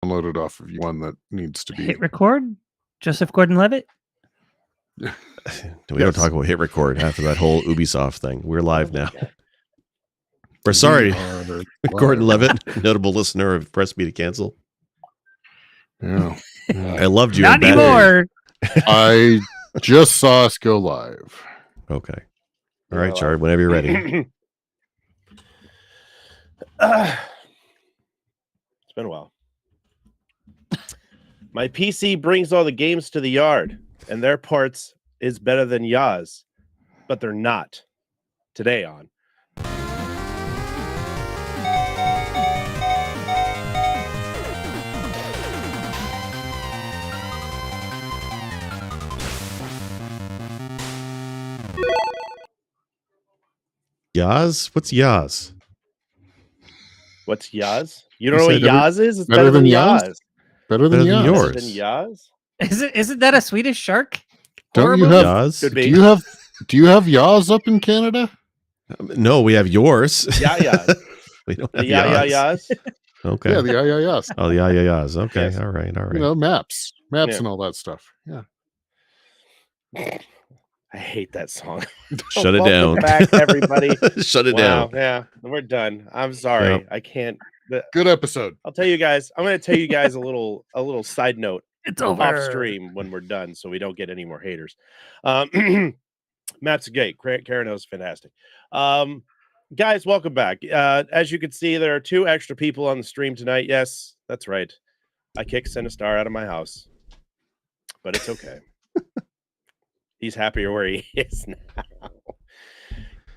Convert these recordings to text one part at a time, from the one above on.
downloaded off of one that needs to be Hit record. Joseph Gordon-Levitt. We don't talk about hit record after that whole Ubisoft thing. We're live now. We're sorry, Gordon Levitt, notable listener of Press Me to Cancel. Yeah. I loved you. Not anymore. I just saw us go live. Okay. All right, Chard, whenever you're ready. It's been a while. My PC brings all the games to the yard, and their parts is better than Yaz, but they're not. Today on. Yaz? What's Yaz? What's Yaz? You don't know what Yaz is? It's better than Yaz. Better than yours. Better than Yaz? Isn't that a Swedish shark? Don't you have Yaz? Could be. Do you have Yaz up in Canada? No, we have yours. Yeah. We don't have Yaz. Okay. Yeah, the Yaz. Oh, the Yaz. Okay. Yes. All right. You know, maps and all that stuff. Yeah. I hate that song. Shut it Welcome down. back, everybody. Shut it down. Yeah, we're done. I'm sorry. Yep. I can't. Good episode. I'll tell you guys. I'm going to tell you guys a little side note. It's over. Off stream when we're done, so we don't get any more haters. Matt's great. Karen is fantastic. Guys, welcome back. As you can see, there are 2 extra people on the stream tonight. Yes, that's right. I kicked Sinistar out of my house, but it's okay. He's happier where he is now.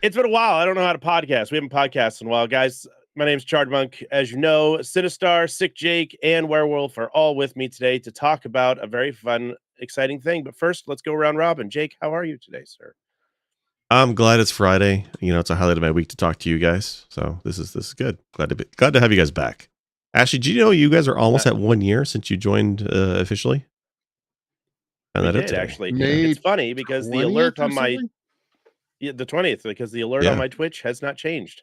It's been a while. I don't know how to podcast. We haven't podcasted in a while, guys. My name's Chardmonk. As you know, Sinistar, Sick Jake, and Werewolf are all with me today to talk about a very fun, exciting thing. But first, let's go round robin. Jake, how are you today, sir? I'm glad it's Friday. You know, it's a highlight of my week to talk to you guys. So this is good. Glad to have you guys back. Ashley, do you know you guys are almost at 1 year since you joined officially? And we did, actually. It's funny because the alert on my the 20th, because the alert on my Twitch has not changed.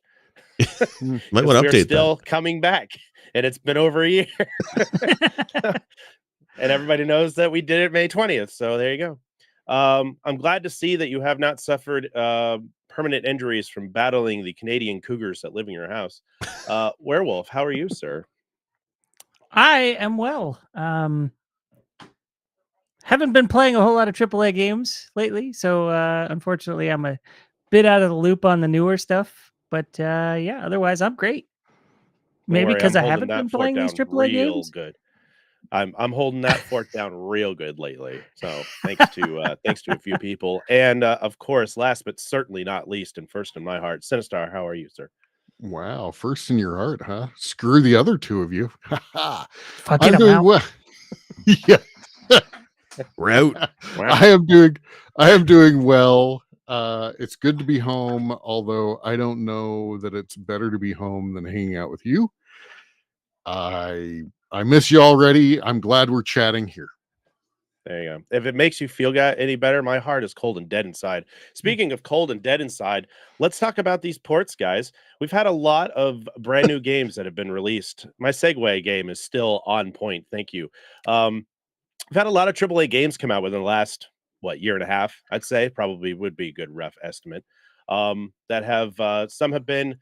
Might want to update we're still that. coming back, and it's been over a year. And everybody knows that we did it May 20th. So there you go. I'm glad to see that you have not suffered permanent injuries from battling the Canadian cougars that live in your house. Werewolf, how are you, sir? I am well. Haven't been playing a whole lot of AAA games lately, so unfortunately I'm a bit out of the loop on the newer stuff. But yeah, otherwise I'm great. Maybe because I haven't been playing these AAA games. Good. I'm holding that fork down real good lately. So thanks to a few people, and of course, last but certainly not least, and first in my heart, Sinistar, how are you, sir? Wow, first in your heart, huh? Screw the other 2 of you. I'm doing well. Yeah. We're out. Wow. I am doing well. It's good to be home, although I don't know that it's better to be home than hanging out with you. I miss you already. I'm glad we're chatting here. There you go. If it makes you feel any better, my heart is cold and dead inside. Speaking of cold and dead inside, let's talk about these ports, guys. We've had a lot of brand new games that have been released. My segue game is still on point. Thank you. We've had a lot of AAA games come out within the last, year and a half, I'd say. Probably would be a good rough estimate. That have, some have been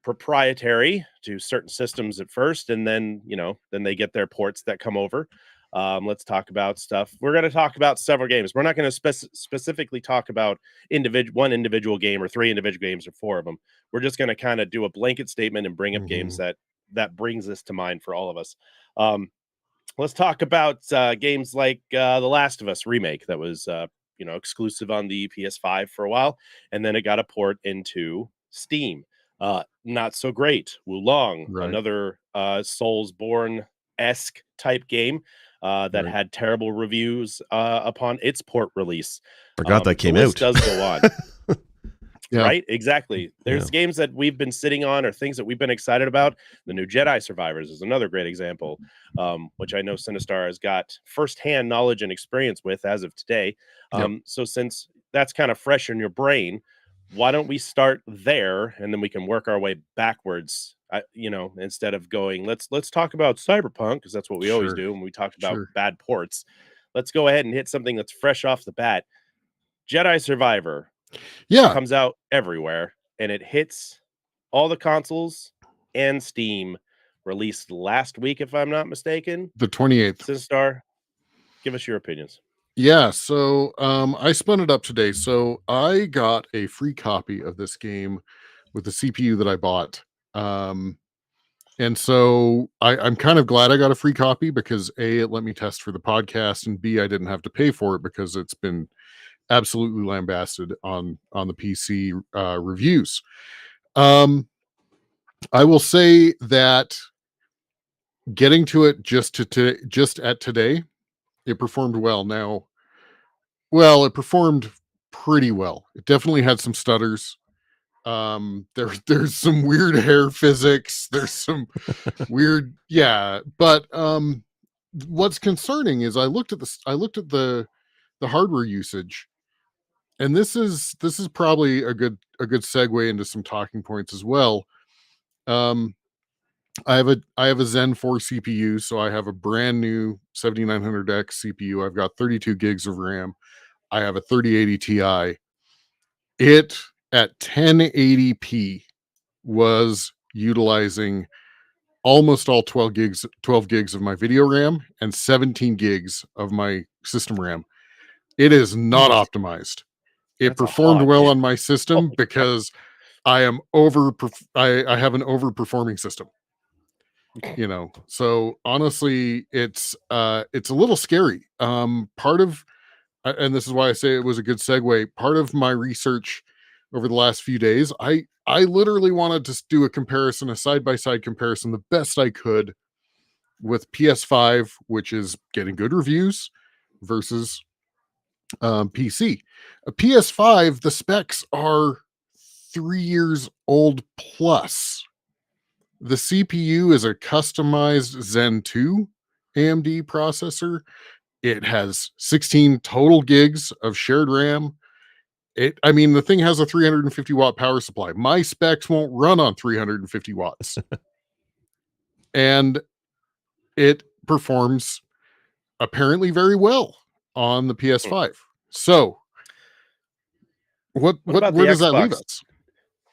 proprietary to certain systems at first, and then, then they get their ports that come over. Let's talk about stuff. We're going to talk about several games. We're not going to specifically talk about one individual game or 3 individual games or 4 of them. We're just going to kind of do a blanket statement and bring up games that brings this to mind for all of us. Let's talk about games like The Last of Us remake that was exclusive on the PS5 for a while, and then it got a port into Steam. Not so great. Wulong, another Soulsborne-esque type game that had terrible reviews upon its port release. Forgot that came out. Does go on. Yeah. Right? Exactly. There's games that we've been sitting on or things that we've been excited about. The new Jedi Survivors is another great example, which I know Sinistar has got firsthand knowledge and experience with as of today. So since that's kind of fresh in your brain, why don't we start there and then we can work our way backwards instead of going, let's talk about Cyberpunk, because that's what we always Sure. do when we talk about Sure. bad ports. Let's go ahead and hit something that's fresh off the bat. Jedi Survivor Yeah. comes out everywhere, and it hits all the consoles and Steam. Released last week, if I'm not mistaken. The 28th. Sinstar, give us your opinions. Yeah, so I spun it up today. So I got a free copy of this game with the CPU that I bought. And so I'm kind of glad I got a free copy because A, it let me test for the podcast, and B, I didn't have to pay for it because it's been absolutely lambasted on the PC reviews. I will say that getting to it just at today, it performed well. It performed pretty well. It definitely had some stutters. There's some weird hair physics. There's some weird, but what's concerning is I looked at the hardware usage, and this is probably a good segue into some talking points as well. I have a Zen 4 CPU, so I have a brand new 7900X CPU. I've got 32 gigs of RAM. I have a 3080 Ti. It at 1080p was utilizing almost all 12 gigs of my video RAM and 17 gigs of my system RAM. It is not optimized. It That's a performed hog, well dude. on my system because I have an overperforming system. So honestly, it's a little scary. Part of, and this is why I say it was a good segue. Part of my research over the last few days, I literally wanted to do a side-by-side comparison, the best I could, with PS5, which is getting good reviews, versus PC. A PS5, the specs are 3 years old plus. The CPU is a customized Zen 2 AMD processor. It has 16 total gigs of shared RAM. The thing has a 350 watt power supply. My specs won't run on 350 watts. And it performs apparently very well on the PS5. So what where does that leave us?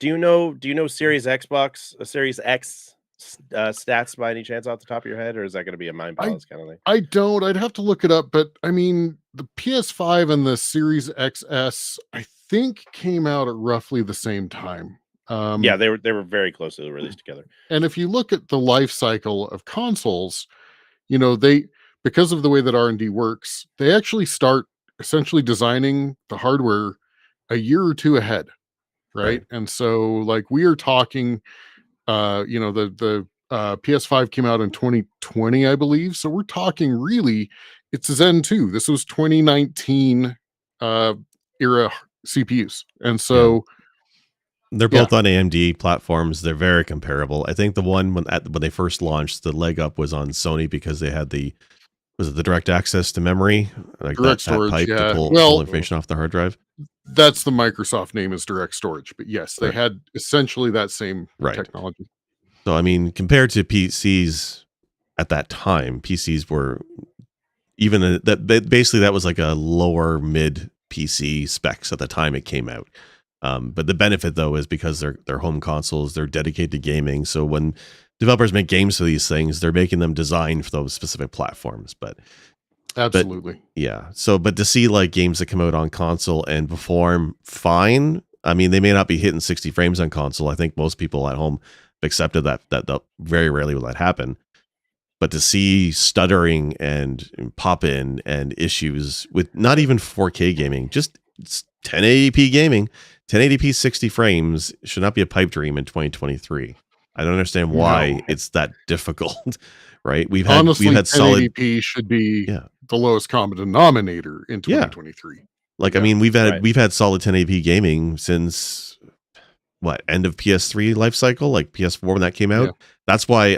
Do you know Series Xbox, Series X stats by any chance off the top of your head, or is that going to be a mind palace kind of thing? I don't. I'd have to look it up, but the PS5 and the Series XS, I think, came out at roughly the same time. Yeah, they were very closely released together. And if you look at the life cycle of consoles, they, because of the way that R&D works, they actually start essentially designing the hardware a year or two ahead, right? And so, like, we are talking, the PS5 came out in 2020, I believe. So we're talking really, it's a Zen 2. This was 2019 era CPUs, and so they're both on AMD platforms. They're very comparable. I think the one when they first launched, the leg up was on Sony because they had the direct access to memory, like direct storage, pipe to pull information off the hard drive. That's the Microsoft name, is direct storage, but yes, they had essentially that same technology. So compared to PCs at that time, PCs were even basically that was like a lower mid PC specs at the time it came out. But the benefit though is because they're home consoles, they're dedicated to gaming. So when developers make games for these things, they're making them designed for those specific platforms. But absolutely, yeah. So, but to see like games that come out on console and perform fine, they may not be hitting 60 frames on console. I think most people at home accepted that very rarely will that happen. But to see stuttering and pop-in and issues with not even 4K gaming, just 1080p gaming, 1080p 60 frames should not be a pipe dream in 2023. I don't understand why it's that difficult, right? We've had 1080p should be the lowest common denominator in 2023. Like we've had solid 1080p gaming since end of PS3 life cycle, like PS4 when that came out. That's why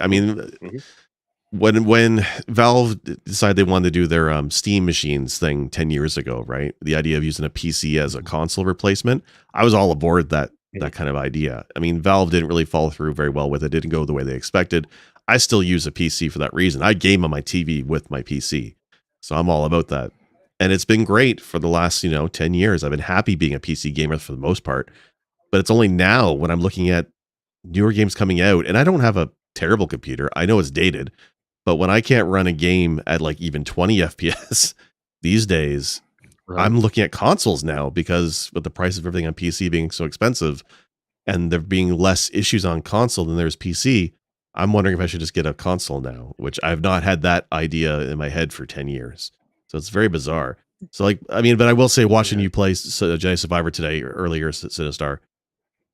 when Valve decided they wanted to do their Steam machines thing 10 years ago, right? The idea of using a PC as a console replacement, I was all aboard that that kind of idea. I mean, Valve didn't really follow through very well with it. Didn't go the way they expected. I still use a PC for that reason. I game on my TV with my PC. So I'm all about that. And it's been great for the last, 10 years. I've been happy being a PC gamer for the most part. But it's only now when I'm looking at newer games coming out, and I don't have a terrible computer. I know it's dated, but when I can't run a game at like even 20 FPS these days, Right. I'm looking at consoles now because with the price of everything on PC being so expensive and there being less issues on console than there's PC, I'm wondering if I should just get a console now, which I've not had that idea in my head for 10 years. So it's very bizarre. So but I will say watching you play Jedi Survivor today or earlier, Sinistar,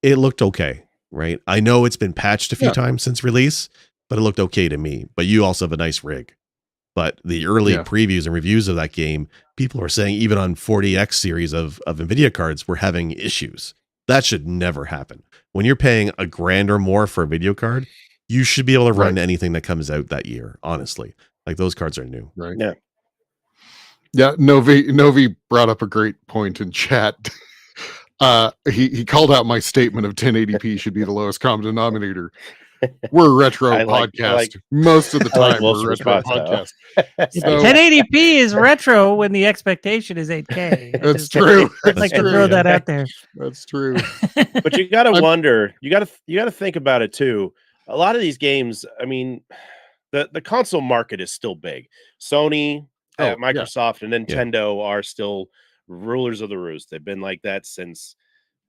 it looked okay, right? I know it's been patched a few times since release, but it looked okay to me. But you also have a nice rig. But the early previews and reviews of that game, people are saying even on 40X series of NVIDIA cards, we're having issues. That should never happen. When you're paying $1,000 or more for a video card, you should be able to run anything that comes out that year, honestly. Like those cards are new. Right. Yeah. Yeah. Novi brought up a great point in chat. He called out my statement of 1080p should be the lowest common denominator. We're a retro podcast. Most of the time, we're a retro podcast. So, 1080p is retro when the expectation is 8K. That's true. I'd like to throw that out there. That's true. But you got to wonder. You got to think about it too. A lot of these games. I mean, the console market is still big. Sony, Microsoft, and Nintendo are still rulers of the roost. They've been like that since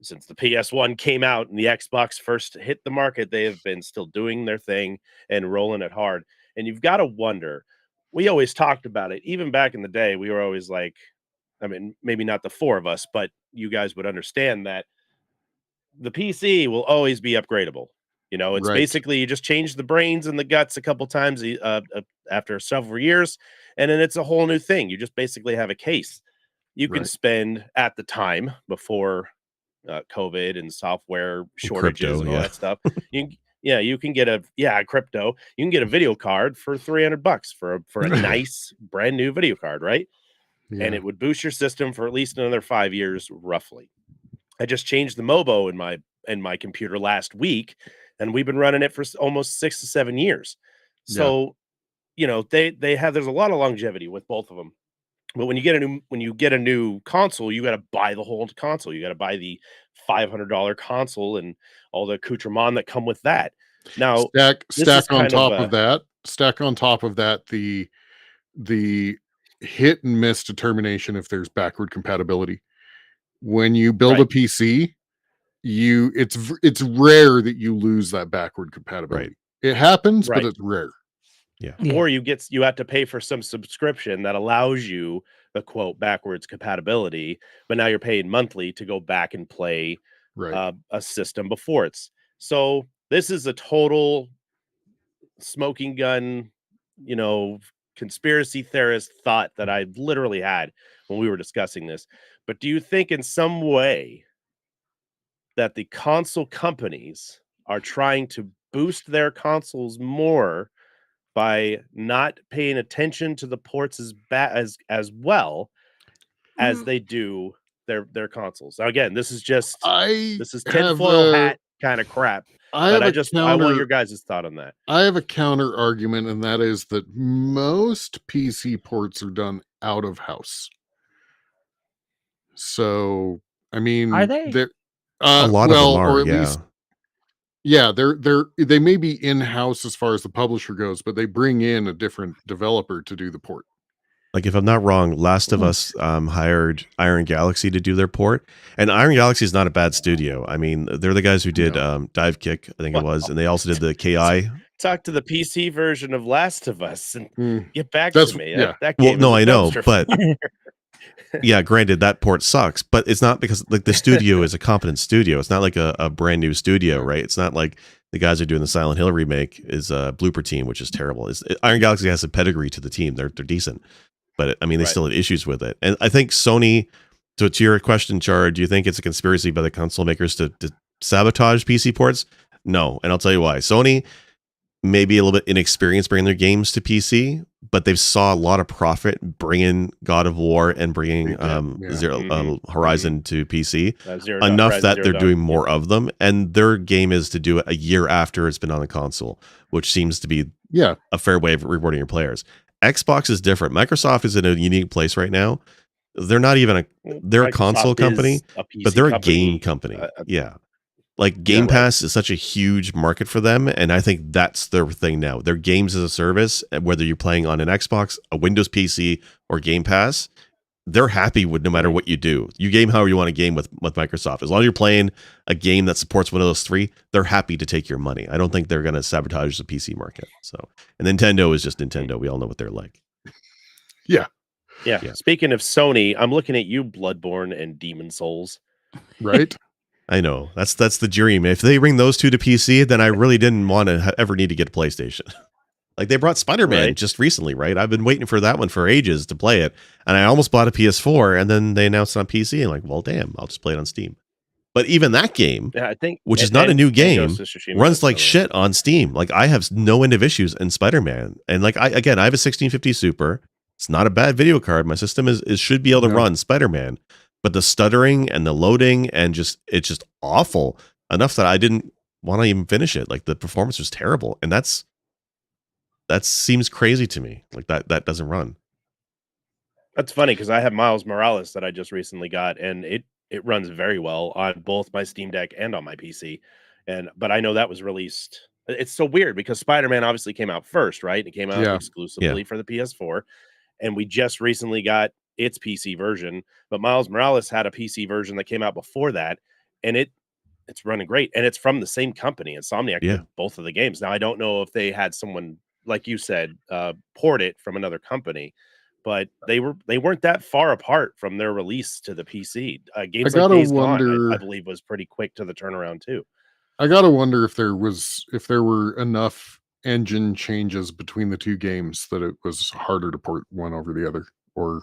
the PS1 came out and the Xbox first hit the market. They have been still doing their thing and rolling it hard. And you've got to wonder, we always talked about it. Even back in the day, we were always like, I mean, maybe not the four of us, but you guys would understand that the PC will always be upgradable. It's basically you just change the brains and the guts a couple times after several years, and then it's a whole new thing. You just basically have a case. You can spend at the time before COVID and software shortages and all that stuff. You can get crypto. You can get a video card for $300 for a nice brand new video card, right? Yeah. And it would boost your system for at least another 5 years, roughly. I just changed the MOBO in my computer last week, and we've been running it for almost 6 to 7 years. So, there's a lot of longevity with both of them. But when you get a new console, you got to buy the whole console. You got to buy the $500 console and all the accoutrement that come with that. Now, stack on top of that the hit and miss determination if there's backward compatibility. When you build a PC, it's rare that you lose that backward compatibility. It happens, but it's rare. Yeah. Or you have to pay for some subscription that allows you the quote backwards compatibility, but now you're paying monthly to go back and play a system before it's. So this is a total smoking gun, conspiracy theorist thought that I literally had when we were discussing this. But do you think in some way that the console companies are trying to boost their consoles more by not paying attention to the ports as well as they do their consoles? Now, again, this is tinfoil hat kind of crap. I want your guys' thought on that. I have a counter argument, and that is that most PC ports are done out of house. So, I mean, are they? A lot of them are, or at least. Yeah, they may be in-house as far as the publisher goes, but they bring in a different developer to do the port. Like, if I'm not wrong, Last of Us hired Iron Galaxy to do their port, and Iron Galaxy is not a bad studio. I mean, they're the guys who did Dive Kick, I think it was, and they also did the KI. Talk to the PC version of Last of Us and get back to me. Yeah. That game I know, but yeah, granted, that port sucks, but it's not because like the studio is a competent studio. It's not like a brand new studio, right? It's not like the guys who are doing the Silent Hill remake is a Blooper Team, which is terrible. Iron Galaxy has a pedigree to the team. They're decent, but I mean, they still had issues with it. And I think Sony, to your question, Char, do you think it's a conspiracy by the console makers to sabotage PC ports? No, and I'll tell you why. Sony may be a little bit inexperienced bringing their games to PC, but they've saw a lot of profit bringing God of War and bringing Horizon to PC enough that they're doing more of them, and their game is to do it a year after it's been on the console, which seems to be a fair way of rewarding your players. Xbox is different. Microsoft is in a unique place right now. They're not even they're a console company, but they're a game company. Like Game Pass is such a huge market for them, and I think that's their thing now. Their games as a service, whether you're playing on an Xbox, a Windows PC, or Game Pass, they're happy with no matter what you do. You game however you want to game with Microsoft. As long as you're playing a game that supports one of those three, they're happy to take your money. I don't think they're going to sabotage the PC market. So, and Nintendo is just Nintendo. We all know what they're like. Yeah. Speaking of Sony, I'm looking at you, Bloodborne and Demon Souls. Right? I know. That's the dream. If they bring those two to PC, then I really didn't want to ever need to get a PlayStation. Like they brought Spider-Man just recently, right? I've been waiting for that one for ages to play it, and I almost bought a PS4, and then they announced it on PC, and like, well, damn, I'll just play it on Steam. But even that game, which is not a new game, runs like shit on Steam. Like I have no end of issues in Spider-Man, and like I have a 1650 Super. It's not a bad video card. My system should be able to run Spider-Man. But the stuttering and the loading and it's just awful enough that I didn't want to even finish it. Like the performance was terrible, and that seems crazy to me. Like that doesn't run. That's funny because I have Miles Morales that I just recently got, and it runs very well on both my Steam Deck and on my PC. But I know that was released. It's so weird because Spider-Man obviously came out first, right? It came out exclusively for the PS4, and we just recently got its PC version, but Miles Morales had a PC version that came out before that, and it's running great, and it's from the same company. Insomniac did both of the games. Now I don't know if they had someone, like you said, port it from another company, but they weren't that far apart from their release to the PC. Games like Days Gone, I believe, was pretty quick to the turnaround too. I gotta wonder if there were enough engine changes between the two games that it was harder to port one over the other, or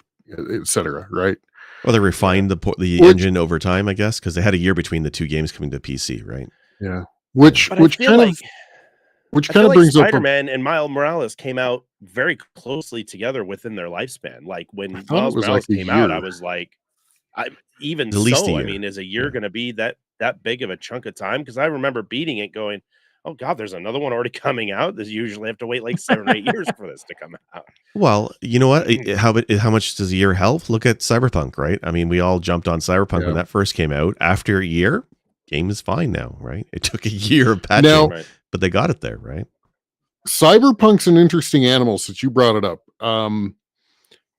etc. Right? Well, they refined the engine over time, I guess, because they had a year between the two games coming to PC, right? Yeah. Which kind of brings up Spider-Man and Miles Morales came out very closely together within their lifespan. Like when Miles Morales came out, I was like, I mean, is a year going to be that big of a chunk of time? Because I remember beating it, going, oh God, there's another one already coming out. There's usually have to wait like 7 or 8 years for this to come out. Well, you know what? How much does a year help? Look at Cyberpunk, right? I mean, we all jumped on Cyberpunk when that first came out. After a year, game is fine now, right? It took a year of patching, but they got it there, right? Cyberpunk's an interesting animal since you brought it up.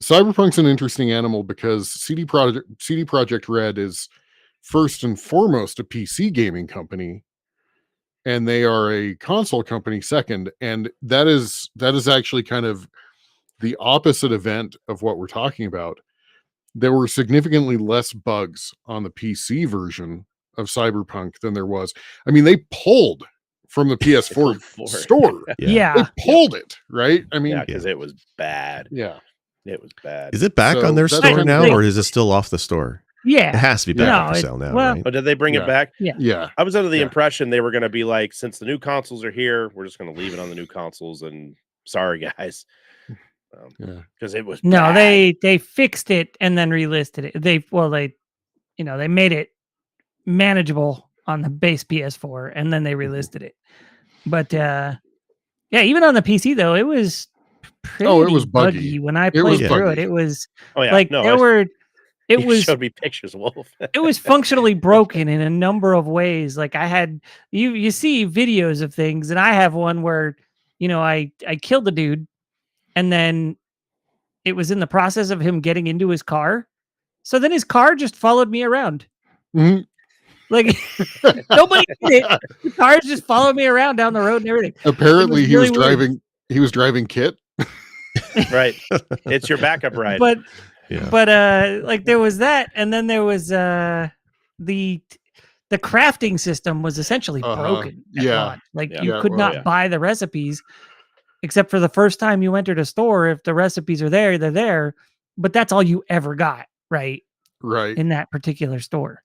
Cyberpunk's an interesting animal because CD Projekt Red is first and foremost a PC gaming company, and they are a console company second, and that is actually kind of the opposite event of what we're talking about. There were significantly less bugs on the PC version of Cyberpunk than there was. I mean, they pulled from the PS4 store. They pulled it, right? I mean, because it was bad. Yeah, it was bad. Is it back on their store now, or is it still off the store? Yeah, it has to be back for sale now. Right? Oh, did they bring it back? Yeah. I was under the impression they were going to be like, since the new consoles are here, we're just going to leave it on the new consoles. And sorry, guys, because it was bad. They fixed it and then relisted it. They made it manageable on the base PS4 and then they relisted it. But even on the PC though, it was pretty it was buggy when I played through it. It was It was showed me pictures, Wolf. It was functionally broken in a number of ways. Like I had you see videos of things, and I have one where I killed the dude, and then it was in the process of him getting into his car. So then his car just followed me around. Mm-hmm. Like nobody did it. The cars just followed me around down the road and everything. Apparently he was driving Kit. Right. It's your backup ride. But like there was that, and then there was the crafting system was essentially broken at launch. Like you could not buy the recipes except for the first time you entered a store. If the recipes are there, they're there, but that's all you ever got, right in that particular store.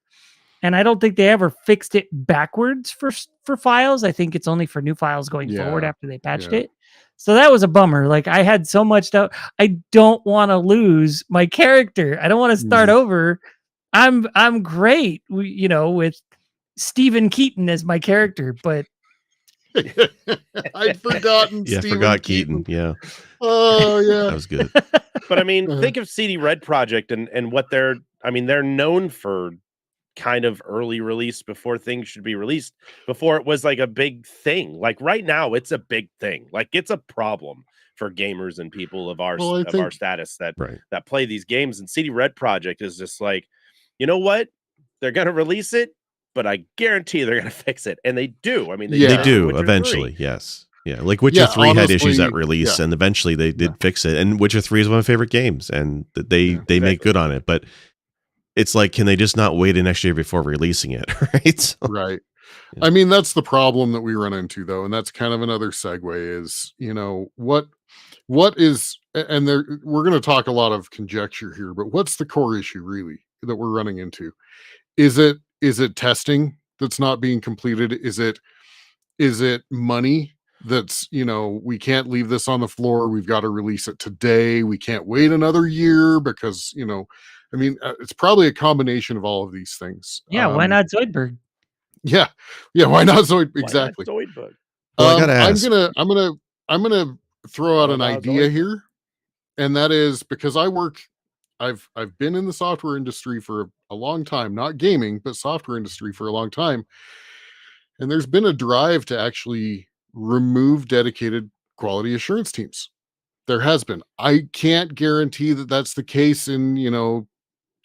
And I don't think they ever fixed it backwards for files. I think it's only for new files going forward after they patched it. So that was a bummer. Like I had so much stuff. I don't want to lose my character. I don't want to start over. I'm great, with Stephen Keaton as my character, but I'd forgotten. Yeah, Stephen forgot Keaton. Yeah. Oh That yeah. was good. But I mean, think of CD Red Project and what they're known for kind of early release before things should be released, before it was like a big thing. Like right now, it's a big thing. Like it's a problem for gamers and people of our Well, I of our think status that Right. that play these games. And CD Red Project is just like, you know what? They're gonna release it, but I guarantee they're gonna fix it. And they do. I mean, they Yeah. did They it with do Witcher eventually. 3. Yes. Yeah. Like Witcher 3 had issues at honestly, release, yeah. and eventually they did fix it. And Witcher 3 is one of my favorite games, and they make Exactly. good on it. But it's like, can they just not wait an extra year before releasing it? Right. So, Right. Yeah. I mean, that's the problem that we run into, though, and that's kind of another segue. Is what is, and there we're going to talk a lot of conjecture here, but what's the core issue really that we're running into? Is it testing that's not being completed? Is it money that's, we can't leave this on the floor, we've got to release it today, we can't wait another year because it's probably a combination of all of these things. yeah, why not Zoidberg? Yeah, why not Zoid? Why not Exactly. Zoidberg? Well, I gotta ask. I'm gonna throw out What an about idea Zoidberg? here, and that is because I've been in the software industry for a long time, not gaming, but software industry for a long time. And there's been a drive to actually remove dedicated quality assurance teams. There has been. I can't guarantee that that's the case in,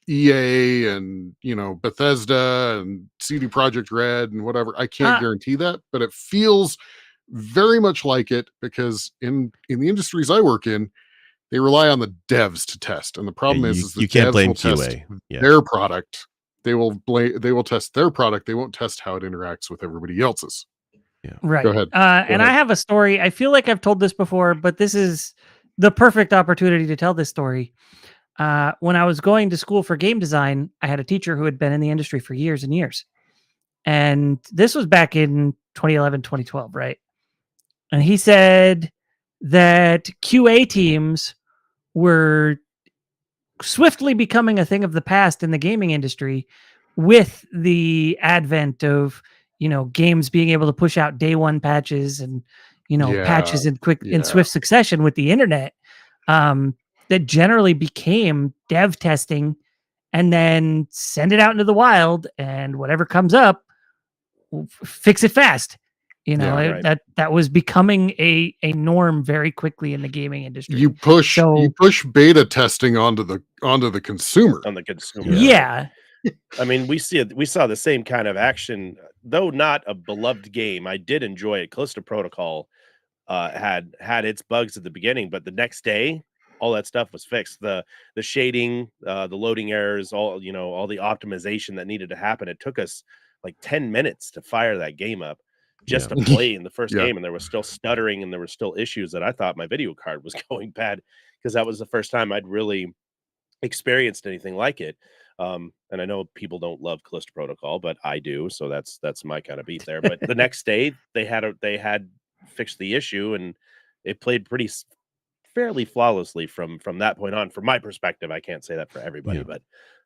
EA and, Bethesda and CD Projekt Red and whatever. I can't guarantee that, but it feels very much like it because in the industries I work in, they rely on the devs to test. And the problem is the you can't devs blame will test QA. Yeah. their product. They will test their product. They won't test how it interacts with everybody else's. Yeah. Right. Go ahead. And I have a story. I feel like I've told this before, but this is the perfect opportunity to tell this story. When I was going to school for game design, I had a teacher who had been in the industry for years and years. And this was back in 2011, 2012, right? And he said that QA teams were swiftly becoming a thing of the past in the gaming industry with the advent of, games being able to push out day one patches and, patches in swift succession with the internet. That generally became dev testing and then send it out into the wild, and whatever comes up, fix it fast. Right. That was becoming a norm very quickly in the gaming industry. You push beta testing onto the consumer. On the consumer. Yeah. I mean, we saw the same kind of action, though not a beloved game. I did enjoy it. Callisto Protocol had its bugs at the beginning, but the next day, all that stuff was fixed. The shading, the loading errors, all the optimization that needed to happen. It took us like 10 minutes to fire that game up just to play in the first game, and there was still stuttering and there were still issues that I thought my video card was going bad because that was the first time I'd really experienced anything like it. And I know people don't love Callisto Protocol, but I do, so that's my kind of beef there. But the next day they had fixed the issue, and it played fairly flawlessly from that point on. From my perspective, I can't say that for everybody, but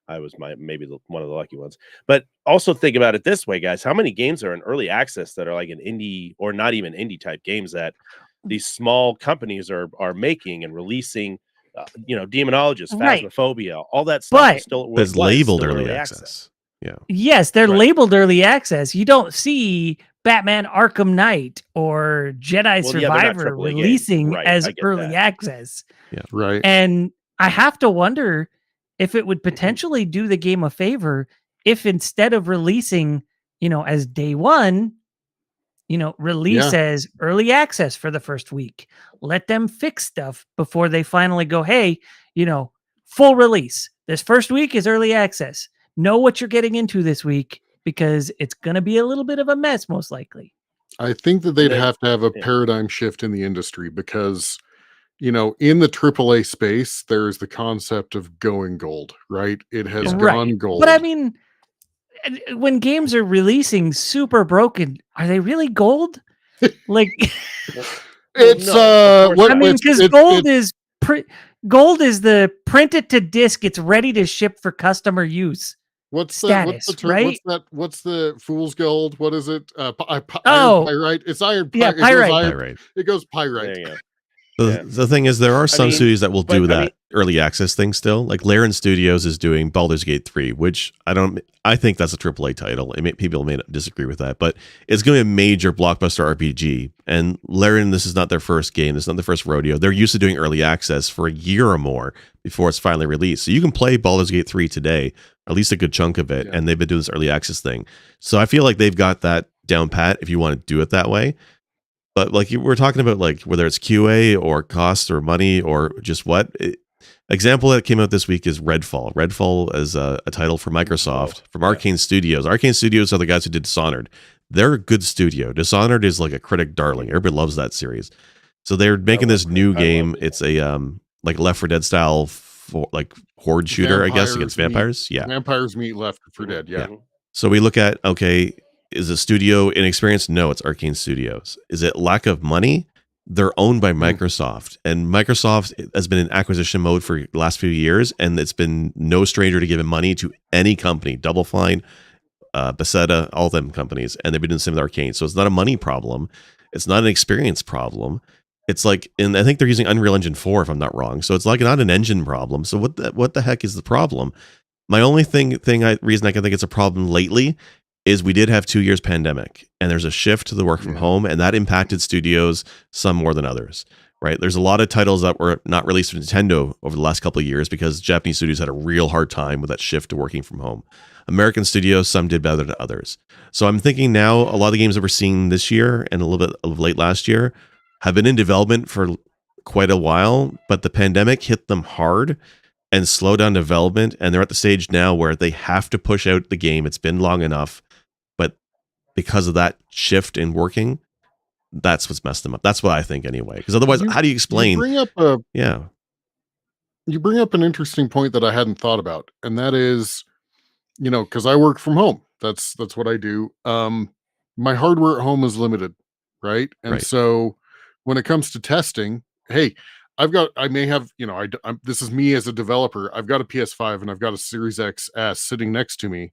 I was maybe one of the lucky ones. But also think about it this way, guys: how many games are in early access that are like an indie or not even indie type games that these small companies are making and releasing? Demonologist, Phasmophobia, all that stuff is still labeled early access. Yeah. Yes, they're labeled early access. You don't see Batman Arkham Knight or Jedi Survivor releasing as early access. Yeah. Right. And I have to wonder if it would potentially do the game a favor if instead of releasing, as day one, release as early access for the first week. Let them fix stuff before they finally go, hey, full release. This first week is early access. Know what you're getting into this week because it's going to be a little bit of a mess, most likely. I think that they'd have to have a paradigm shift in the industry because, in the AAA space, there's the concept of going gold, right? It has gone gold. But I mean, when games are releasing super broken, are they really gold? Like, It's no, of course what I not. mean, it's because it, gold it is gold is the print it to disc. It's ready to ship for customer use what's the status, term? right? What's the fool's gold? What is it? Iron Oh, pyrite. It's iron yeah, pyrite. It goes pyrite. iron. Right. It goes There pyrite. you go. The, Yeah. the thing is, there are some mean, studios that will but, do I that mean- early access thing still. Like Laren Studios is doing Baldur's Gate 3, which I think that's a AAA title. People may disagree with that, but it's going to be a major blockbuster RPG. And Laren, this is not their first game. This is not their first rodeo. They're used to doing early access for a year or more before it's finally released. So you can play Baldur's Gate 3 today, at least a good chunk of it, Yeah. and they've been doing this early access thing. So I feel like they've got that down pat if you want to do it that way. But like we're talking about, like whether it's QA or cost or money or just example that came out this week is Redfall. Redfall is a title for Microsoft from yeah. Arcane Studios. Arcane Studios are the guys who did Dishonored. They're a good studio. Dishonored is like a critic darling. Everybody loves that series. So they're making this new game. It's a like Left 4 Dead style like horde shooter, I guess, against vampires. Yeah. Vampires meet Left 4 Dead. Yeah. So we look at, okay, is a studio inexperienced? No, it's Arcane Studios. Is it lack of money? They're owned by Microsoft, and Microsoft has been in acquisition mode for the last few years, and it's been no stranger to giving money to any company, Double Fine, Bethesda, all them companies, and they've been doing the same with Arcane. So it's not a money problem. It's not an experience problem. It's like, and I think they're using Unreal Engine 4, if I'm not wrong. So it's like not an engine problem. So what the heck is the problem? My only reason I can think it's a problem lately is we did have 2 years pandemic, and there's a shift to the work from home, and that impacted studios some more than others, right? There's a lot of titles that were not released for Nintendo over the last couple of years because Japanese studios had a real hard time with that shift to working from home. American studios, some did better than others. So I'm thinking now a lot of the games that we're seeing this year and a little bit of late last year have been in development for quite a while, but the pandemic hit them hard and slow down development, and they're at the stage now where they have to push out the game. It's been long enough, but because of that shift in working, that's what's messed them up. That's what I think anyway. Because otherwise, how do you explain? You bring up an interesting point that I hadn't thought about, and that is, because I work from home. That's what I do. My hardware at home is limited, right? And Right. so when it comes to testing, hey, I may have, this is me as a developer. I've got a PS5 and I've got a Series XS sitting next to me,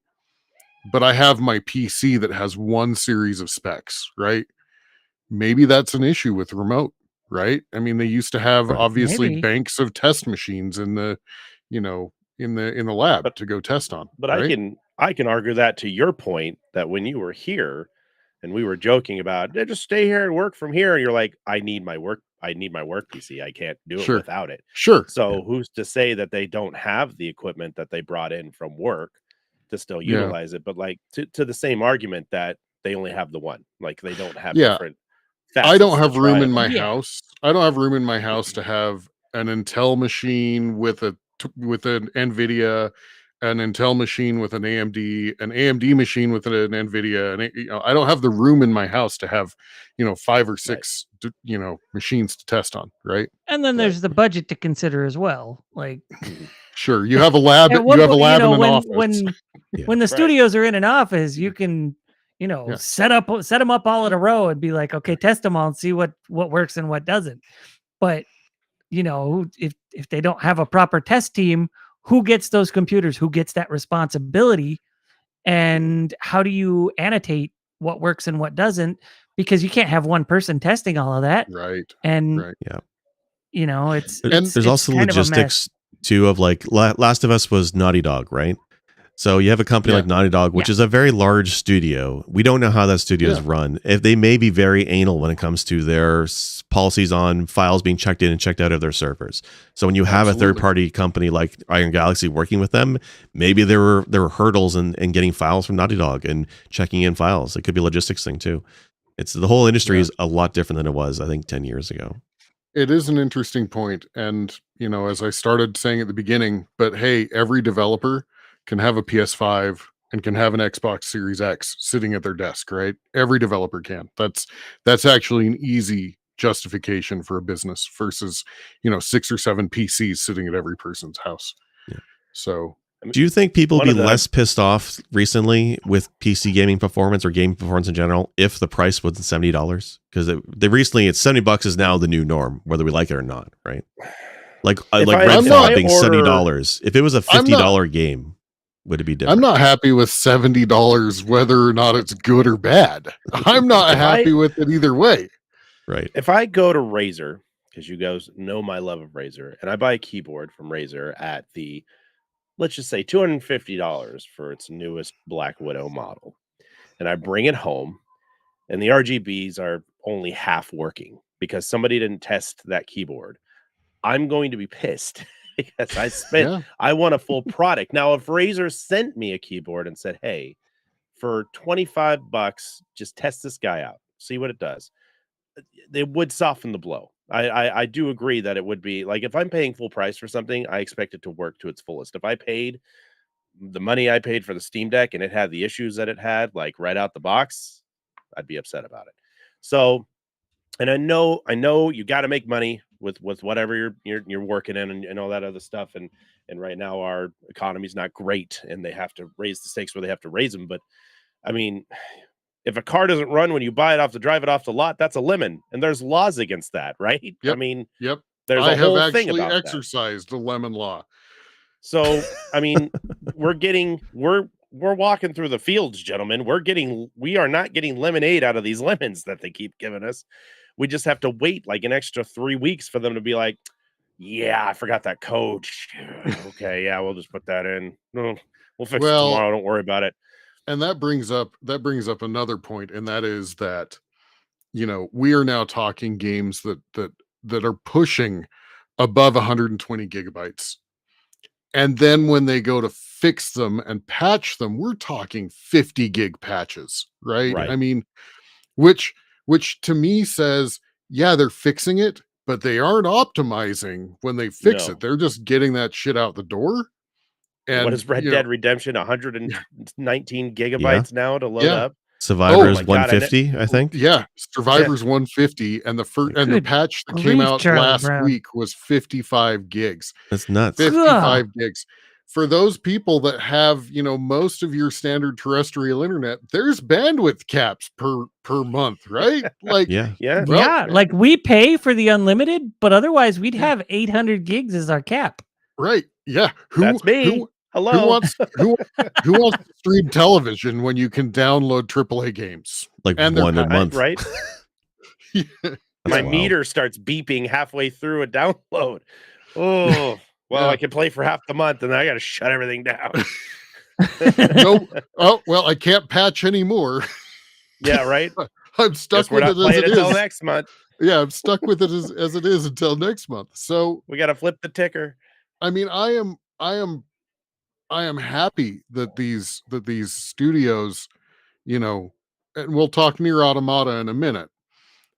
but I have my PC that has one series of specs, right? Maybe that's an issue with remote, right? I mean, they used to have Right. obviously Maybe. banks of test machines in the, in the lab to go test on. But right? I can argue that to your point that when you were here and we were joking about just stay here and work from here, and you're like, I need my work PC. I can't do it Sure. without it. Sure. So who's to say that they don't have the equipment that they brought in from work to still Yeah. utilize it? But like to the same argument that they only have the one, like they don't have Yeah. different I don't facets to have try room it in on. my Yeah. house. I don't have room in my house to have an Intel machine with an NVIDIA, an Intel machine with an AMD machine with an NVIDIA, and I don't have the room in my house to have 5 or 6 machines to test on, right? And then Right. there's the budget to consider as well. Like Sure, you have a lab. at You one have a point, lab in an when office. Yeah. when the Right. studios are in an office, you can Yeah. set them up all in a row and be like, okay, test them all and see what works and what doesn't. But if they don't have a proper test team, who gets those computers? Who gets that responsibility? And how do you annotate what works and what doesn't? Because you can't have one person testing all of that. Right. And Right. There's also kind of a mess. logistics too of like Last of Us was Naughty Dog, right? So you have a company Yeah. like Naughty Dog, which is a very large studio. We don't know how that studio is run. If they may be very anal when it comes to their policies on files being checked in and checked out of their servers. So when you have a Absolutely. third-party company like Iron Galaxy working with them, maybe there were hurdles in getting files from Naughty Dog and checking in files. It could be a logistics thing too. It's the whole industry is a lot different than it was, I think, 10 years ago. It is an interesting point, and as I started saying at the beginning, but hey, every developer can have a PS5 and can have an Xbox Series X sitting at their desk, right? Every developer can. That's actually an easy justification for a business versus 6 or 7 PCs sitting at every person's house. Yeah. So Do you think people would one be of the- less pissed off recently with PC gaming performance or gaming performance in general if the price wasn't $70? Because they recently, it's $70 is now the new norm, whether we like it or not, right? Like Redfall being $70. If it was a $50 game, would it be different? I'm not happy with $70 whether or not it's good or bad. I'm not happy with it either way. Right. If I go to Razer, because you guys know my love of Razer, and I buy a keyboard from Razer at the, let's just say $250 for its newest Black Widow model, and I bring it home, and the RGBs are only half working because somebody didn't test that keyboard, I'm going to be pissed because I want a full product. Now, if Razer sent me a keyboard and said, hey, for $25, just test this guy out, see what it does, they would soften the blow. I do agree that it would be like, if I'm paying full price for something, I expect it to work to its fullest. If I paid the money I paid for the Steam Deck and it had the issues that it had, like right out the box, I'd be upset about it. So, and I know you got to make money with whatever you're working in and all that other stuff. And right now our economy's not great and they have to raise the stakes where they have to raise them. But I mean, if a car doesn't run when you buy it off drive it off the lot, that's a lemon. And there's laws against that, right? Yep. I mean, yep. There's a whole thing about that. I have actually exercised the lemon law. So, I mean, we're walking through the fields, gentlemen. We are not getting lemonade out of these lemons that they keep giving us. We just have to wait like an extra 3 weeks for them to be like, yeah, I forgot that code. Okay, yeah, we'll just put that in. No, we'll fix it tomorrow. Don't worry about it. And that brings up another point, and that is that, you know, we are now talking games that are pushing above 120 gigabytes. And then when they go to fix them and patch them, we're talking 50 gig patches, right? I mean, which to me says, yeah, they're fixing it, but they aren't optimizing when they fix it. They're just getting that shit out the door. And what is Red Dead Redemption? 119 gigabytes now to load up. Survivor's 150, I think. Yeah, Survivor's 150, and the patch that came out last week was 55 gigs. That's nuts. 55 gigs. For those people that have, you know, most of your standard terrestrial internet, there's bandwidth caps per month, right? Like, like we pay for the unlimited, but otherwise we'd have 800 gigs as our cap. Right. Yeah. That's me. Hello. Who wants to stream television when you can download AAA games? Like one a month, right? My meter starts beeping halfway through a download. Oh, well, I can play for half the month, and then I got to shut everything down. No. Oh, well, I can't patch anymore. Yeah, right. I'm stuck with it as it is until next month. Yeah, I'm stuck with it as it is until next month. So we got to flip the ticker. I mean, I am happy that these studios, you know, and we'll talk Nier Automata in a minute,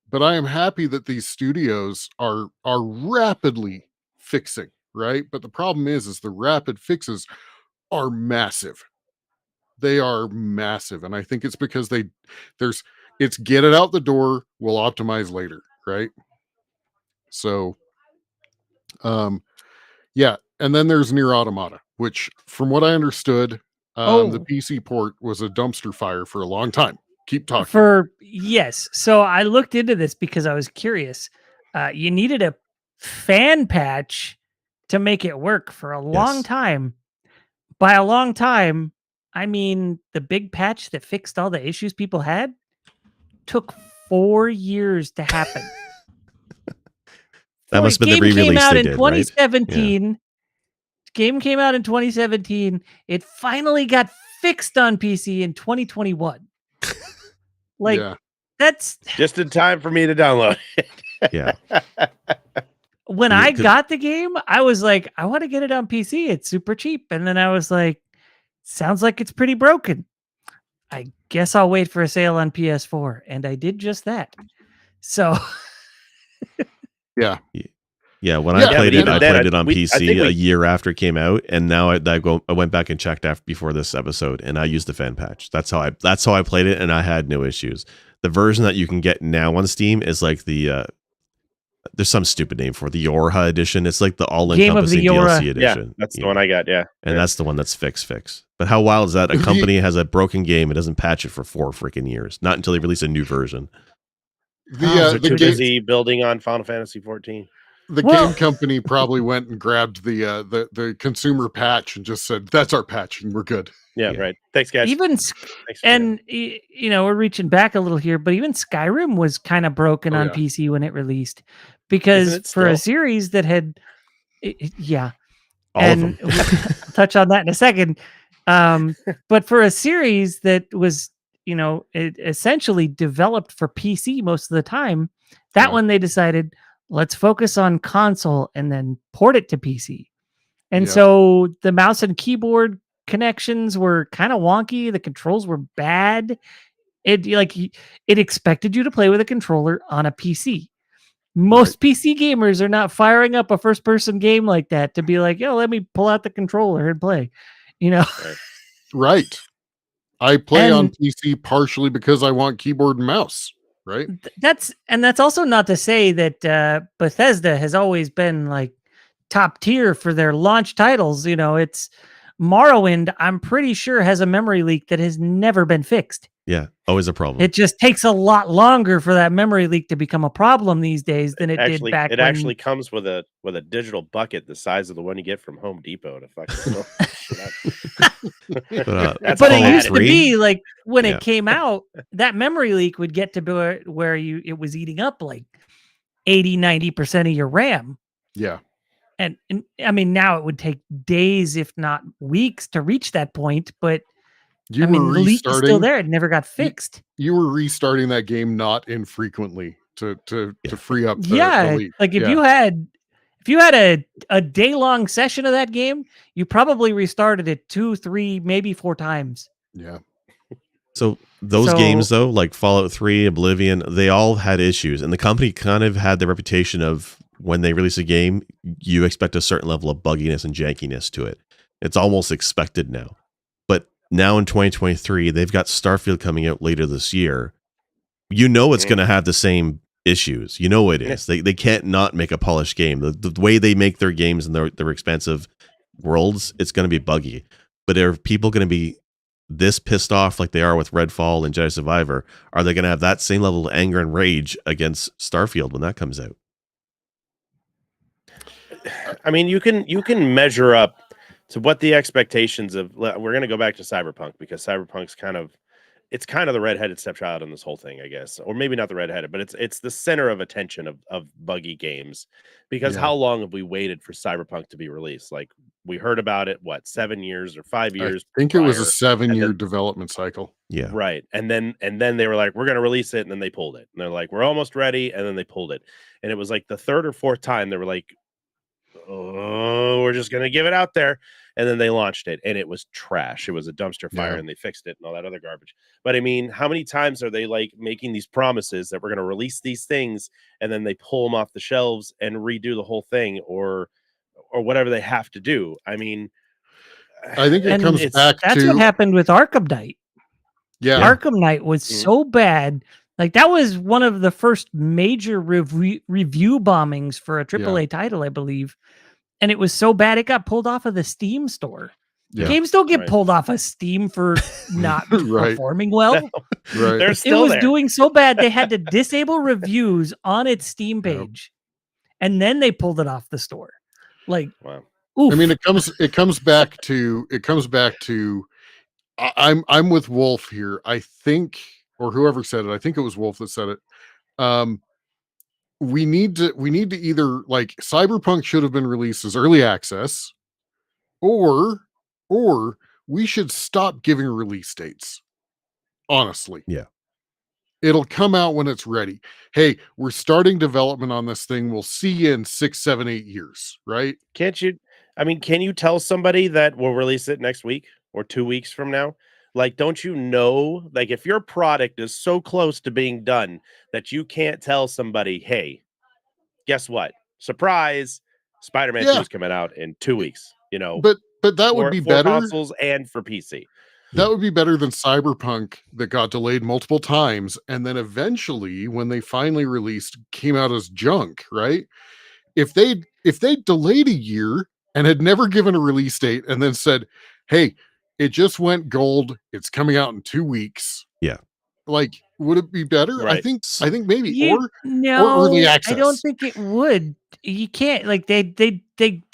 but I am happy that these studios are rapidly fixing, right? But the problem is the rapid fixes are massive. They are massive, and I think it's because it's get it out the door, we'll optimize later, right? So, yeah, and then there's Nier Automata, which, from what I understood, the PC port was a dumpster fire for a long time. Keep talking. Yes. So I looked into this because I was curious. You needed a fan patch to make it work for a long time. By a long time, I mean the big patch that fixed all the issues people had took 4 years to happen. That must have been the re-release they did, 2017. Right? Game came out in 2017. It finally got fixed on PC in 2021. That's just in time for me to download it. Yeah. When I got the game, I was like, I want to get it on PC. It's super cheap. And then I was like, sounds like it's pretty broken. I guess I'll wait for a sale on PS4. And I did just that. So yeah. Yeah, when I played it, I played it on PC a year after it came out, and now I went back and checked before this episode, and I used the fan patch. That's how I played it, and I had no issues. The version that you can get now on Steam is like the there's some stupid name for it, the Yorha edition. It's like the Game of the all-encompassing Yorha. DLC edition. Yeah, that's the one I got. Yeah, and that's the one that's fix. But how wild is that? A company has a broken game, it doesn't patch it for 4 freaking years, not until they release a new version. They're too busy building on Final Fantasy 14. The game company probably went and grabbed the consumer patch and just said, "That's our patch, and we're good." Yeah, right. Thanks, guys. We're reaching back a little here, but even Skyrim was kind of broken on PC when it released, because for a series that had, all of them. We'll touch on that in a second. But for a series that was, it essentially developed for PC most of the time, that one they decided, let's focus on console and then port it to PC. And so the mouse and keyboard connections were kind of wonky. The controls were bad. It expected you to play with a controller on a PC. Most PC gamers are not firing up a first-person game like that to be like, let me pull out the controller and play. Right. I play on PC partially because I want keyboard and mouse. Right. That's also not to say that Bethesda has always been like top tier for their launch titles. It's Morrowind, I'm pretty sure, has a memory leak that has never been fixed. Yeah, always a problem. It just takes a lot longer for that memory leak to become a problem these days than it did back It when... actually comes with a digital bucket the size of the one you get from Home Depot to fucking but it used to be like when it came out, that memory leak would get to where it was eating up like 80-90% of your RAM. Yeah. And I mean, now it would take days, if not weeks, to reach that point, but the leak is still there. It never got fixed. You were restarting that game not infrequently to free up the leak. Like if you had a day-long session of that game, you probably restarted it 2, 3, maybe 4 times. Yeah. So those games, though, like Fallout 3, Oblivion, they all had issues. And the company kind of had the reputation of, when they release a game, you expect a certain level of bugginess and jankiness to it. It's almost expected now. But now in 2023, they've got Starfield coming out later this year. It's going to have the same issues. It is. They can't not make a polished game. The way they make their games and their expansive worlds, it's going to be buggy. But are people going to be this pissed off like they are with Redfall and Jedi Survivor? Are they going to have that same level of anger and rage against Starfield when that comes out? I mean, you can measure up to what the expectations of. We're going to go back to Cyberpunk, because Cyberpunk's kind of the redheaded stepchild in this whole thing, I guess, or maybe not the redheaded, but it's the center of attention of buggy games, because how long have we waited for Cyberpunk to be released? Like, we heard about it, 7 years or 5 years? I think it was a 7-year development cycle. Yeah, right. And then they were like, we're going to release it, and then they pulled it, and they're like, we're almost ready, and then they pulled it, and it was like the 3rd or 4th time they were like, oh, we're just gonna give it out there, and then they launched it, and it was trash. It was a dumpster fire, and they fixed it and all that other garbage. But I mean, how many times are they like making these promises that we're going to release these things, and then they pull them off the shelves and redo the whole thing, or whatever they have to do? I mean, I think it comes back that's what happened with Arkham Knight. Yeah, Arkham Knight was so bad. Like, that was one of the first major review bombings for a AAA title, I believe. And it was so bad, it got pulled off of the Steam store. Yeah. Games don't get pulled off of Steam for not performing well. No. They're still it was doing so bad, they had to disable reviews on its Steam page. And then they pulled it off the store. Like, oof. I mean, it comes back to I'm with Wolf here. I think, or whoever said it, I think it was Wolf that said it. We need to either, like, Cyberpunk should have been released as early access, or we should stop giving release dates. Honestly. Yeah. It'll come out when it's ready. Hey, we're starting development on this thing. We'll see you in 6, 7, 8 years, right? Can you tell somebody that we'll release it next week or 2 weeks from now? Like, don't you know, like, if your product is so close to being done that you can't tell somebody, hey, guess what? Surprise, Spider-Man 2 is coming out in 2 weeks, But that would be for better. consoles and for PC. That would be better than Cyberpunk that got delayed multiple times, and then eventually, when they finally released, came out as junk, right? If they delayed a year and had never given a release date and then said, "Hey, it just went gold. It's coming out in 2 weeks." Yeah. Like, would it be better? I Right. think I think maybe or No, early I don't access. think it would. You can't like they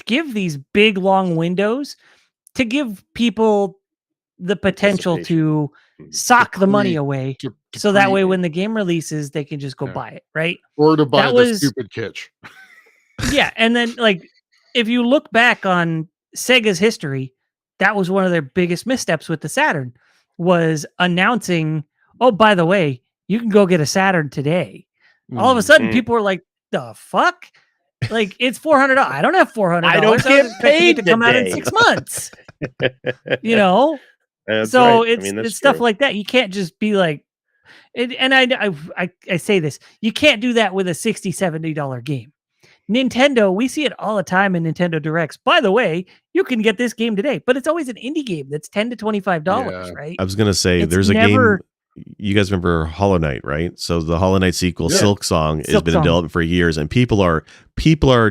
give these big long windows to give people the potential Anticipation. to Mhm. sock the money pre away, to so that pre way when the game releases, they can just go yeah, buy it, right? or to buy That the was stupid kitsch. yeah, and then like if you look back on Sega's history, that was one of their biggest missteps with the Saturn was announcing, "Oh, by the way, you can go get a Saturn today." All of a sudden Mhm. people were like, "The fuck?" Like it's $400. I don't have $400. I don't I get was expecting it to paid come out in today. 6 months. You know? That's So right. I mean, it's that's stuff true. like that. You can't just be like and I say this. You can't do that with a $60, $70 game. Nintendo, we see it all the time in Nintendo Directs. By the way, you can get this game today, but it's always an indie game that's $10 to $25, Yeah. right? I was gonna say It's there's a game. never You guys remember Hollow Knight, right? So the Hollow Knight sequel, Yeah. Silk Song, has Silk been in Song. development for years, and people are